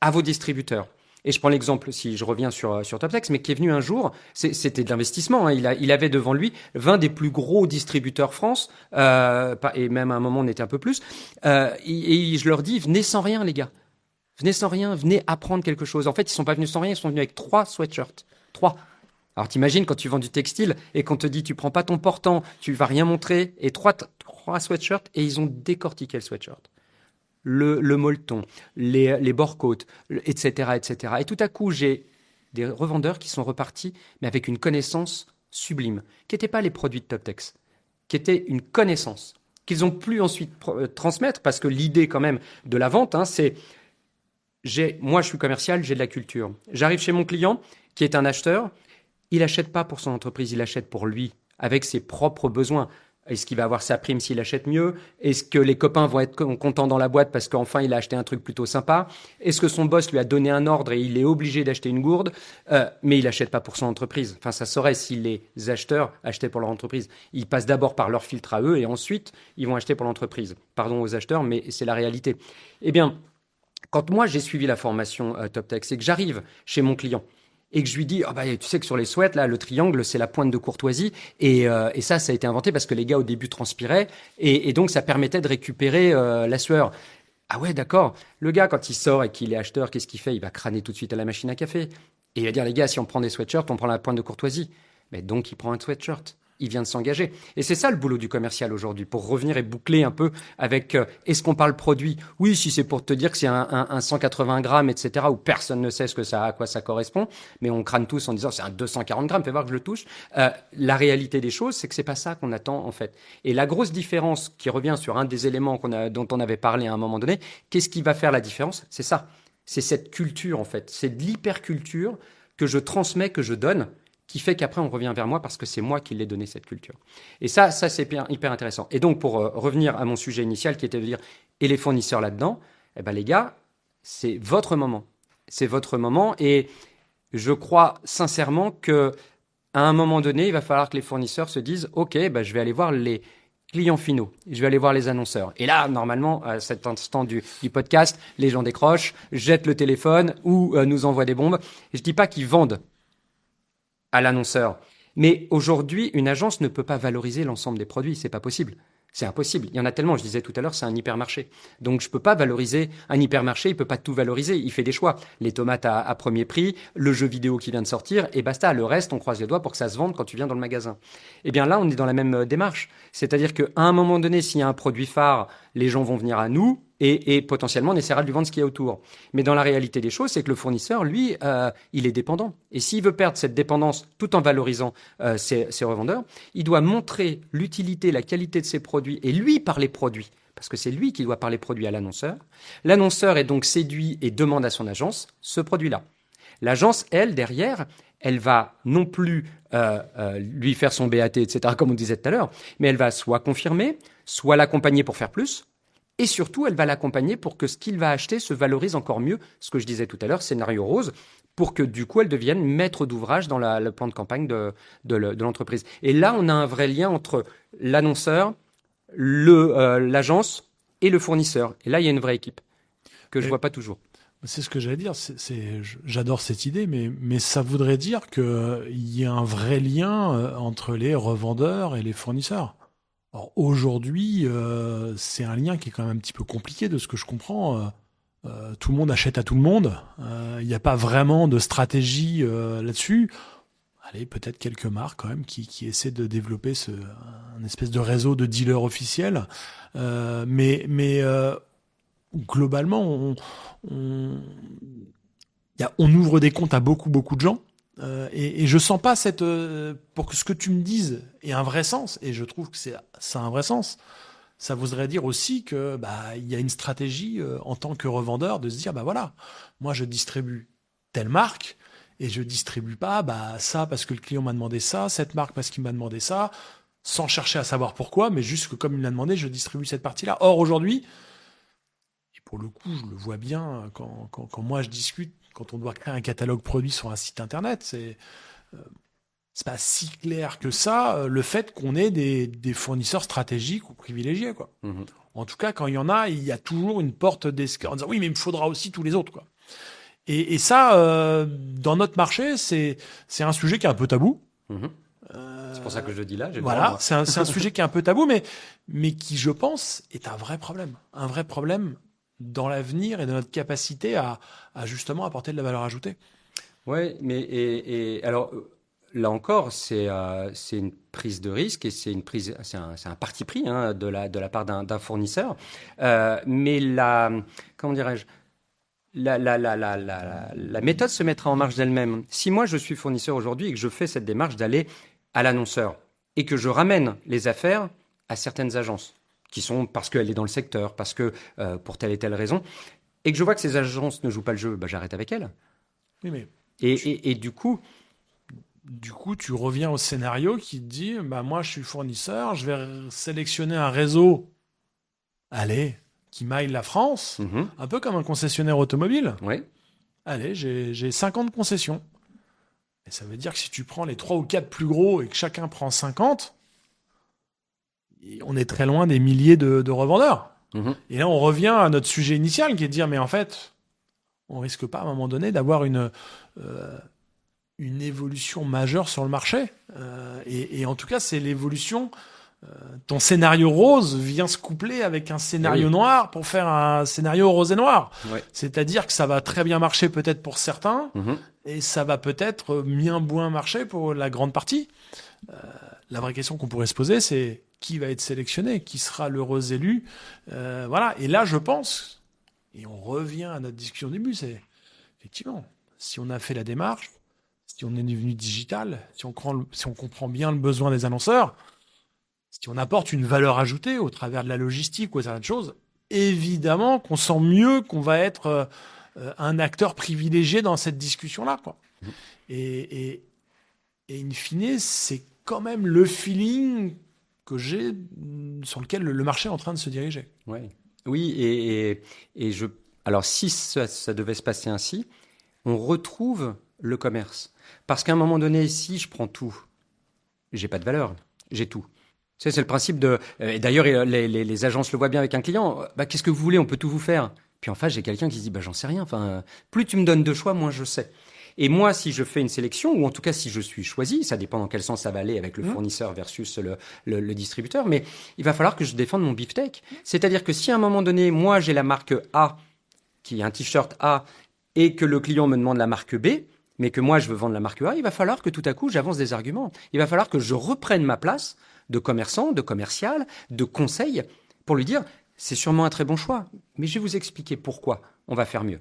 à vos distributeurs. Et je prends l'exemple, si je reviens sur TopTex, mais qui est venu un jour, c'était de l'investissement. Il avait devant lui 20 des plus gros distributeurs France, et même à un moment on était un peu plus. Et je leur dis, venez sans rien les gars, venez sans rien, venez apprendre quelque chose. En fait, ils sont pas venus sans rien, ils sont venus avec 3 sweatshirts, 3. Alors t'imagines quand tu vends du textile et qu'on te dit tu prends pas ton portant, tu vas rien montrer, et 3 sweatshirts, et ils ont décortiqué le sweatshirt. Le molleton, les bord-côtes, etc., etc. Et tout à coup, j'ai des revendeurs qui sont repartis, mais avec une connaissance sublime, qui n'étaient pas les produits de TopTex, qui étaient une connaissance qu'ils ont pu ensuite transmettre, parce que l'idée quand même de la vente, c'est moi je suis commercial, j'ai de la culture. J'arrive chez mon client, qui est un acheteur, il n'achète pas pour son entreprise, il achète pour lui, avec ses propres besoins. Est-ce qu'il va avoir sa prime s'il achète mieux? Est-ce que les copains vont être contents dans la boîte parce qu'enfin il a acheté un truc plutôt sympa? Est-ce que son boss lui a donné un ordre et il est obligé d'acheter une gourde? Mais il achète pas pour son entreprise. Enfin, ça saurait si les acheteurs achetaient pour leur entreprise. Ils passent d'abord par leur filtre à eux et ensuite ils vont acheter pour l'entreprise. Pardon aux acheteurs, mais c'est la réalité. Eh bien, quand moi j'ai suivi la formation TopTex et que j'arrive chez mon client et que je lui dis, ah bah, tu sais que sur les sweats, là, le triangle, c'est la pointe de courtoisie. Et ça a été inventé parce que les gars, au début, transpiraient. Et donc, ça permettait de récupérer la sueur. Ah ouais, d'accord. Le gars, quand il sort et qu'il est acheteur, qu'est-ce qu'il fait? Il va crâner tout de suite à la machine à café. Et il va dire, les gars, si on prend des sweatshirts, on prend la pointe de courtoisie. Mais donc, il prend un sweatshirt. Il vient de s'engager. Et c'est ça le boulot du commercial aujourd'hui, pour revenir et boucler un peu avec est-ce qu'on parle produit? Oui, si c'est pour te dire que c'est un 180 grammes, etc., où personne ne sait à quoi ça correspond, mais on crâne tous en disant c'est un 240 grammes, fais voir que je le touche. La réalité des choses, c'est que c'est pas ça qu'on attend en fait. Et la grosse différence qui revient sur un des éléments dont on avait parlé à un moment donné, qu'est-ce qui va faire la différence? C'est ça. C'est cette culture en fait. C'est de l'hyperculture que je transmets, que je donne, qui fait qu'après on revient vers moi parce que c'est moi qui l'ai donné cette culture. Et ça c'est hyper intéressant. Et donc pour revenir à mon sujet initial qui était de dire et les fournisseurs là-dedans, eh ben les gars, c'est votre moment. C'est votre moment et je crois sincèrement que à un moment donné, il va falloir que les fournisseurs se disent OK, ben je vais aller voir les clients finaux, je vais aller voir les annonceurs. Et là, normalement, à cet instant du podcast, les gens décrochent, jettent le téléphone ou nous envoient des bombes. Et je dis pas qu'ils vendent à l'annonceur. Mais aujourd'hui, une agence ne peut pas valoriser l'ensemble des produits. C'est pas possible. C'est impossible. Il y en a tellement. Je disais tout à l'heure, c'est un hypermarché. Donc, je peux pas valoriser un hypermarché. Il peut pas tout valoriser. Il fait des choix. Les tomates à premier prix, le jeu vidéo qui vient de sortir, et basta. Le reste, on croise les doigts pour que ça se vende quand tu viens dans le magasin. Eh bien, là, on est dans la même démarche. C'est-à-dire qu'à un moment donné, s'il y a un produit phare, les gens vont venir à nous. Et potentiellement, on essaiera de lui vendre ce qu'il y a autour. Mais dans la réalité des choses, c'est que le fournisseur, lui, il est dépendant. Et s'il veut perdre cette dépendance tout en valorisant ses revendeurs, il doit montrer l'utilité, la qualité de ses produits et lui parler produits. Parce que c'est lui qui doit parler produits à l'annonceur. L'annonceur est donc séduit et demande à son agence ce produit-là. L'agence, elle, derrière, elle va non plus lui faire son BAT, etc., comme on disait tout à l'heure, mais elle va soit confirmer, soit l'accompagner pour faire plus. Et surtout, elle va l'accompagner pour que ce qu'il va acheter se valorise encore mieux. Ce que je disais tout à l'heure, scénario rose, pour que du coup, elle devienne maître d'ouvrage dans le plan de campagne de l'entreprise. Et là, on a un vrai lien entre l'annonceur, l'agence et le fournisseur. Et là, il y a une vraie équipe que je vois pas toujours. C'est ce que j'allais dire. J'adore cette idée, mais ça voudrait dire qu'il y a un vrai lien entre les revendeurs et les fournisseurs. Alors aujourd'hui, c'est un lien qui est quand même un petit peu compliqué de ce que je comprends. Tout le monde achète à tout le monde. Il n'y a pas vraiment de stratégie là-dessus. Allez, peut-être quelques marques quand même qui essaient de développer un espèce de réseau de dealers officiels. Mais globalement, on ouvre des comptes à beaucoup de gens. Et je sens pas pour que ce que tu me dises ait un vrai sens, et je trouve que ça a un vrai sens. Ça voudrait dire aussi que il y a une stratégie en tant que revendeur de se dire voilà, moi je distribue telle marque et je distribue pas ça parce que le client m'a demandé ça, cette marque parce qu'il m'a demandé ça, sans chercher à savoir pourquoi, mais juste que comme il l'a demandé, je distribue cette partie-là. Or aujourd'hui, et pour le coup, je le vois bien quand moi je discute. Quand on doit créer un catalogue produit sur un site internet, c'est pas si clair que ça, le fait qu'on ait des fournisseurs stratégiques ou privilégiés, quoi. Mm-hmm. En tout cas, quand il y en a, il y a toujours une porte d'escalier en disant oui, mais il me faudra aussi tous les autres, quoi. Et ça, dans notre marché, c'est un sujet qui est un peu tabou. Mm-hmm. C'est pour ça que je le dis là. Voilà, c'est un sujet qui est un peu tabou, mais qui, je pense, est un vrai problème. Un vrai problème dans l'avenir et dans notre capacité à justement apporter de la valeur ajoutée. Ouais, mais et alors là encore, c'est une prise de risque et c'est un parti pris de la part d'un fournisseur. Mais comment dirais-je, la méthode se mettra en marche d'elle-même. Si moi je suis fournisseur aujourd'hui et que je fais cette démarche d'aller à l'annonceur et que je ramène les affaires à certaines agences, qui sont parce qu'elle est dans le secteur, parce que pour telle et telle raison, et que je vois que ces agences ne jouent pas le jeu, j'arrête avec elles. Oui, mais et du coup, tu reviens au scénario qui te dit, moi je suis fournisseur, je vais sélectionner un réseau, qui maille la France, un peu comme un concessionnaire automobile. Oui. Allez, j'ai 50 concessions. Et ça veut dire que si tu prends les 3 ou 4 plus gros et que chacun prend 50, on est très loin des milliers de revendeurs. Mm-hmm. Et là, on revient à notre sujet initial qui est de dire, mais en fait, on risque pas à un moment donné d'avoir une évolution majeure sur le marché. Et en tout cas, c'est l'évolution. Ton scénario rose vient se coupler avec un scénario noir pour faire un scénario rose et noir. Ouais. C'est-à-dire que ça va très bien marcher peut-être pour certains et ça va peut-être bien marcher pour la grande partie. La vraie question qu'on pourrait se poser, c'est qui va être sélectionné, qui sera l'heureux élu. Voilà. Et là, je pense, et on revient à notre discussion au début, c'est effectivement, si on a fait la démarche, si on est devenu digital, si on comprend bien le besoin des annonceurs, si on apporte une valeur ajoutée au travers de la logistique ou certaines choses, évidemment qu'on sent mieux qu'on va être un acteur privilégié dans cette discussion-là, quoi. Et in fine, c'est quand même le feeling que j'ai sur lequel le marché est en train de se diriger. Ouais. Oui, alors si ça devait se passer ainsi, on retrouve le commerce. Parce qu'à un moment donné, si je prends tout, j'ai pas de valeur, j'ai tout. C'est le principe de... D'ailleurs, les agences le voient bien avec un client. Qu'est-ce que vous voulez? On peut tout vous faire. Puis en face, j'ai quelqu'un qui se dit, j'en sais rien. Enfin, plus tu me donnes de choix, moins je sais. Et moi, si je fais une sélection, ou en tout cas si je suis choisi, ça dépend dans quel sens ça va aller avec le fournisseur versus le distributeur, mais il va falloir que je défende mon beefsteak. C'est-à-dire que si à un moment donné, moi j'ai la marque A, qui est un t-shirt A, et que le client me demande la marque B, mais que moi je veux vendre la marque A, il va falloir que tout à coup j'avance des arguments. Il va falloir que je reprenne ma place de commerçant, de commercial, de conseil, pour lui dire, c'est sûrement un très bon choix, mais je vais vous expliquer pourquoi on va faire mieux.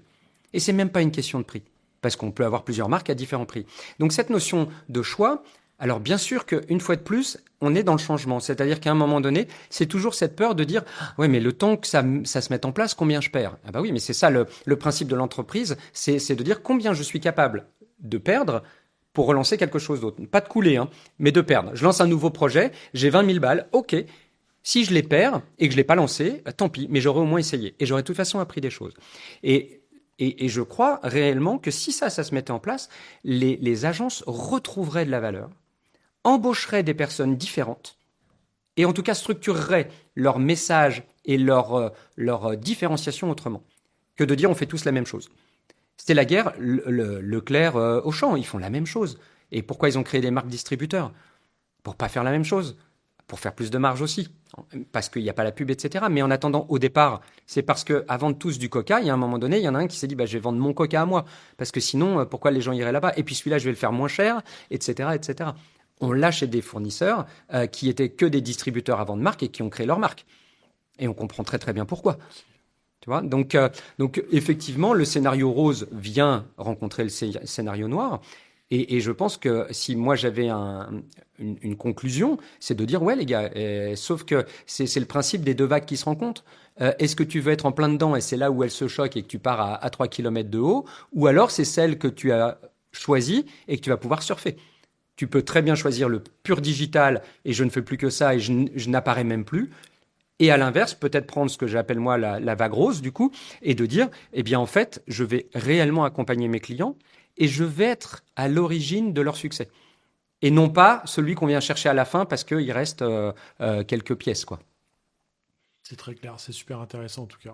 Et c'est même pas une question de prix, parce qu'on peut avoir plusieurs marques à différents prix. Donc cette notion de choix, alors bien sûr qu'une fois de plus, on est dans le changement. C'est-à-dire qu'à un moment donné, c'est toujours cette peur de dire « Ouais, mais le temps que ça se mette en place, combien je perds ?» Ah bah oui, mais c'est ça le principe de l'entreprise, c'est de dire combien je suis capable de perdre pour relancer quelque chose d'autre. Pas de couler, mais de perdre. Je lance un nouveau projet, j'ai 20 000 balles, ok. Si je les perds et que je ne l'ai pas lancé, tant pis, mais j'aurais au moins essayé. Et j'aurais de toute façon appris des choses. Et je crois réellement que si ça se mettait en place, les agences retrouveraient de la valeur, embaucheraient des personnes différentes, et en tout cas structureraient leur message et leur différenciation autrement, que de dire on fait tous la même chose. C'était la guerre, Leclerc, Auchan, ils font la même chose. Et pourquoi ils ont créé des marques distributeurs? Pour pas faire la même chose, pour faire plus de marge aussi, parce qu'il n'y a pas la pub, etc. Mais en attendant, au départ, c'est parce qu'à vendre tous du Coca, il y a un moment donné, il y en a un qui s'est dit je vais vendre mon Coca à moi, parce que sinon, pourquoi les gens iraient là-bas? Et puis celui-là, je vais le faire moins cher, etc., etc. On l'a chez des fournisseurs qui étaient que des distributeurs avant de marque et qui ont créé leur marque. Et on comprend très très bien pourquoi. Tu vois, donc effectivement, le scénario rose vient rencontrer le scénario noir. Et je pense que si moi j'avais une conclusion, c'est de dire ouais les gars, sauf que c'est le principe des deux vagues qui se rencontrent. Est-ce que tu veux être en plein dedans et c'est là où elles se choquent et que tu pars à 3 km de haut, ou alors c'est celle que tu as choisie et que tu vas pouvoir surfer. Tu peux très bien choisir le pur digital et je ne fais plus que ça et je n'apparais même plus. Et à l'inverse, peut-être prendre ce que j'appelle moi la vague rose, du coup, et de dire, eh bien, en fait, je vais réellement accompagner mes clients et je vais être à l'origine de leur succès. Et non pas celui qu'on vient chercher à la fin parce qu'il reste quelques pièces, quoi. C'est très clair, c'est super intéressant en tout cas.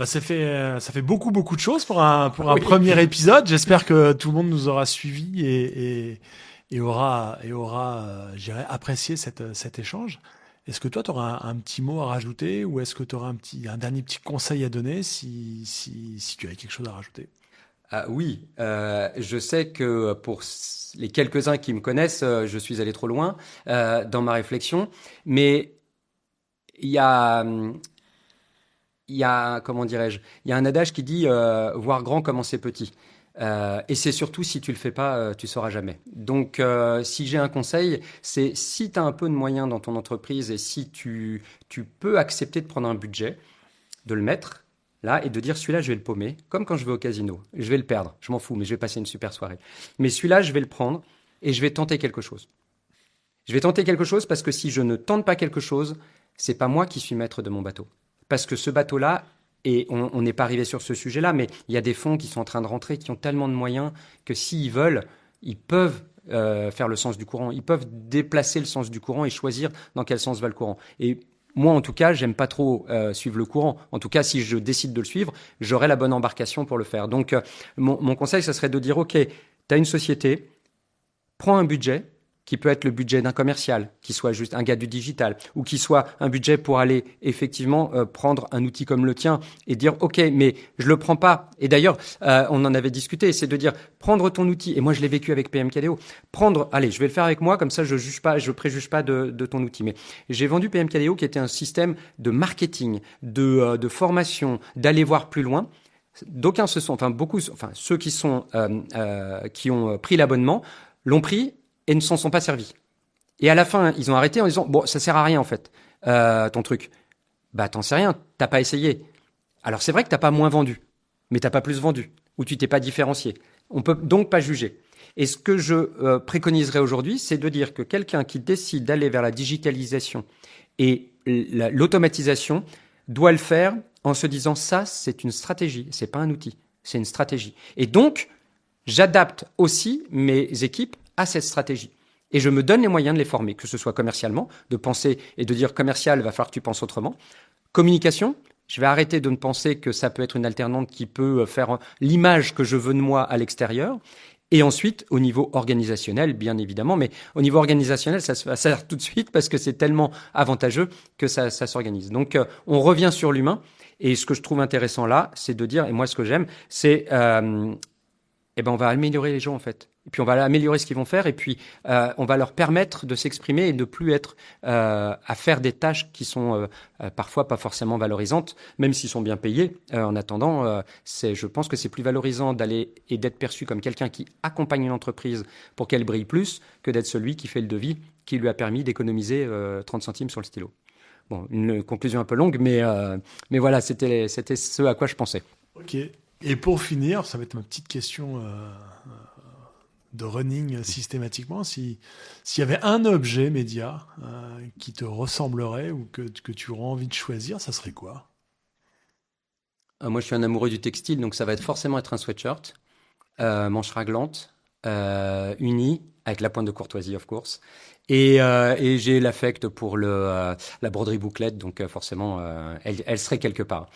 Ça fait beaucoup de choses pour un premier épisode. J'espère que tout le monde nous aura suivis et aura j'irais, apprécié cet échange. Est-ce que toi, tu auras un petit mot à rajouter ou est-ce que tu auras un dernier petit conseil à donner si tu avais quelque chose à rajouter? Oui, je sais que pour les quelques-uns qui me connaissent, je suis allé trop loin dans ma réflexion, mais il y a comment dirais-je, il y a un adage qui dit voir grand commencer petit. Et c'est surtout si tu le fais pas, tu sauras jamais. Donc, si j'ai un conseil, c'est si tu as un peu de moyens dans ton entreprise et si tu peux accepter de prendre un budget, de le mettre là et de dire celui-là, je vais le paumer, comme quand je vais au casino. Je vais le perdre, je m'en fous, mais je vais passer une super soirée. Mais celui-là, je vais le prendre et je vais tenter quelque chose. Je vais tenter quelque chose parce que si je ne tente pas quelque chose, c'est pas moi qui suis maître de mon bateau. Parce que ce bateau-là, et on n'est pas arrivé sur ce sujet-là, mais il y a des fonds qui sont en train de rentrer, qui ont tellement de moyens que s'ils veulent, ils peuvent faire le sens du courant. Ils peuvent déplacer le sens du courant et choisir dans quel sens va le courant. Et moi, en tout cas, j'aime pas trop suivre le courant. En tout cas, si je décide de le suivre, j'aurai la bonne embarcation pour le faire. Donc, mon conseil, ça serait de dire, OK, tu as une société, prends un budget qui peut être le budget d'un commercial, qui soit juste un gars du digital, ou qui soit un budget pour aller effectivement prendre un outil comme le tien et dire ok, mais je le prends pas. Et d'ailleurs, on en avait discuté, c'est de dire prendre ton outil. Et moi, je l'ai vécu avec PMKDO. Allez, je vais le faire avec moi, comme ça, je préjuge pas de ton outil. Mais j'ai vendu PMKDO, qui était un système de marketing, de formation, d'aller voir plus loin. D'aucuns ceux qui ont pris l'abonnement l'ont pris et ne s'en sont pas servis. Et à la fin, ils ont arrêté en disant bon, ça sert à rien en fait, ton truc. Bah, t'en sais rien, t'as pas essayé. Alors c'est vrai que t'as pas moins vendu, mais t'as pas plus vendu, ou tu t'es pas différencié. On peut donc pas juger. Et ce que je préconiserais aujourd'hui, c'est de dire que quelqu'un qui décide d'aller vers la digitalisation et l'automatisation doit le faire en se disant ça, c'est une stratégie, c'est pas un outil, c'est une stratégie. Et donc, j'adapte aussi mes équipes à cette stratégie. Et je me donne les moyens de les former, que ce soit commercialement, de penser et de dire commercial, va falloir que tu penses autrement. Communication, je vais arrêter de ne penser que ça peut être une alternante qui peut faire l'image que je veux de moi à l'extérieur. Et ensuite, au niveau organisationnel, bien évidemment, mais au niveau organisationnel, ça se fait ça tout de suite parce que c'est tellement avantageux que ça s'organise. Donc, on revient sur l'humain. Et ce que je trouve intéressant là, c'est de dire, et moi ce que j'aime, c'est on va améliorer les gens en fait. Et puis on va améliorer ce qu'ils vont faire et puis on va leur permettre de s'exprimer et de ne plus être à faire des tâches qui sont parfois pas forcément valorisantes, même s'ils sont bien payés. En attendant, je pense que c'est plus valorisant d'aller et d'être perçu comme quelqu'un qui accompagne une entreprise pour qu'elle brille plus que d'être celui qui fait le devis qui lui a permis d'économiser 30 centimes sur le stylo. Bon, une conclusion un peu longue, mais voilà, c'était ce à quoi je pensais. Ok. Et pour finir, ça va être ma petite question de running systématiquement. S'il y avait un objet média qui te ressemblerait ou que tu aurais envie de choisir, ça serait quoi ? Moi, je suis un amoureux du textile, donc ça va forcément être un sweatshirt, manche raglante, uni, avec la pointe de courtoisie, of course. Et j'ai l'affect pour la broderie bouclette, donc forcément, elle serait quelque part.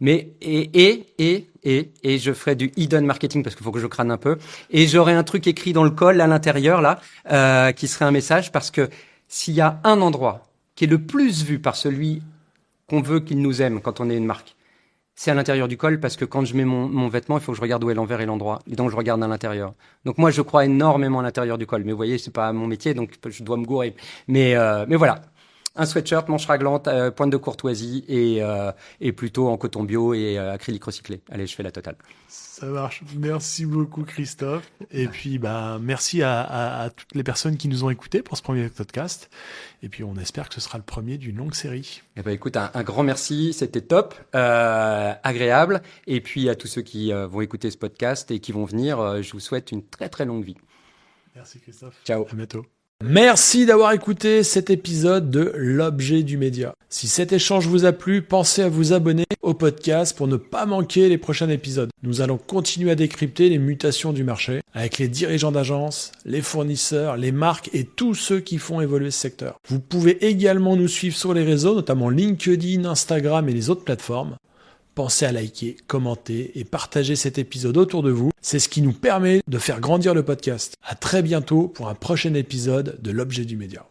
Mais et je ferai du hidden marketing parce qu'il faut que je crâne un peu. Et j'aurai un truc écrit dans le col à l'intérieur là, qui serait un message parce que s'il y a un endroit qui est le plus vu par celui qu'on veut qu'il nous aime quand on est une marque, c'est à l'intérieur du col parce que quand je mets mon vêtement, il faut que je regarde où est l'envers et l'endroit. Et donc je regarde à l'intérieur. Donc moi je crois énormément à l'intérieur du col. Mais vous voyez, c'est pas mon métier, donc je dois me gourer. Mais voilà. Un sweatshirt, manche raglante, pointe de courtoisie et plutôt en coton bio et acrylique recyclé. Allez, je fais la totale. Ça marche. Merci beaucoup, Christophe. Et puis, merci à toutes les personnes qui nous ont écoutés pour ce premier podcast. Et puis, on espère que ce sera le premier d'une longue série. Eh ben, écoute, un grand merci. C'était top, agréable. Et puis, à tous ceux qui vont écouter ce podcast et qui vont venir, je vous souhaite une très, très longue vie. Merci, Christophe. Ciao. À bientôt. Merci d'avoir écouté cet épisode de L'Objet du Média. Si cet échange vous a plu, pensez à vous abonner au podcast pour ne pas manquer les prochains épisodes. Nous allons continuer à décrypter les mutations du marché avec les dirigeants d'agences, les fournisseurs, les marques et tous ceux qui font évoluer ce secteur. Vous pouvez également nous suivre sur les réseaux, notamment LinkedIn, Instagram et les autres plateformes. Pensez à liker, commenter et partager cet épisode autour de vous. C'est ce qui nous permet de faire grandir le podcast. À très bientôt pour un prochain épisode de L'Objet du Média.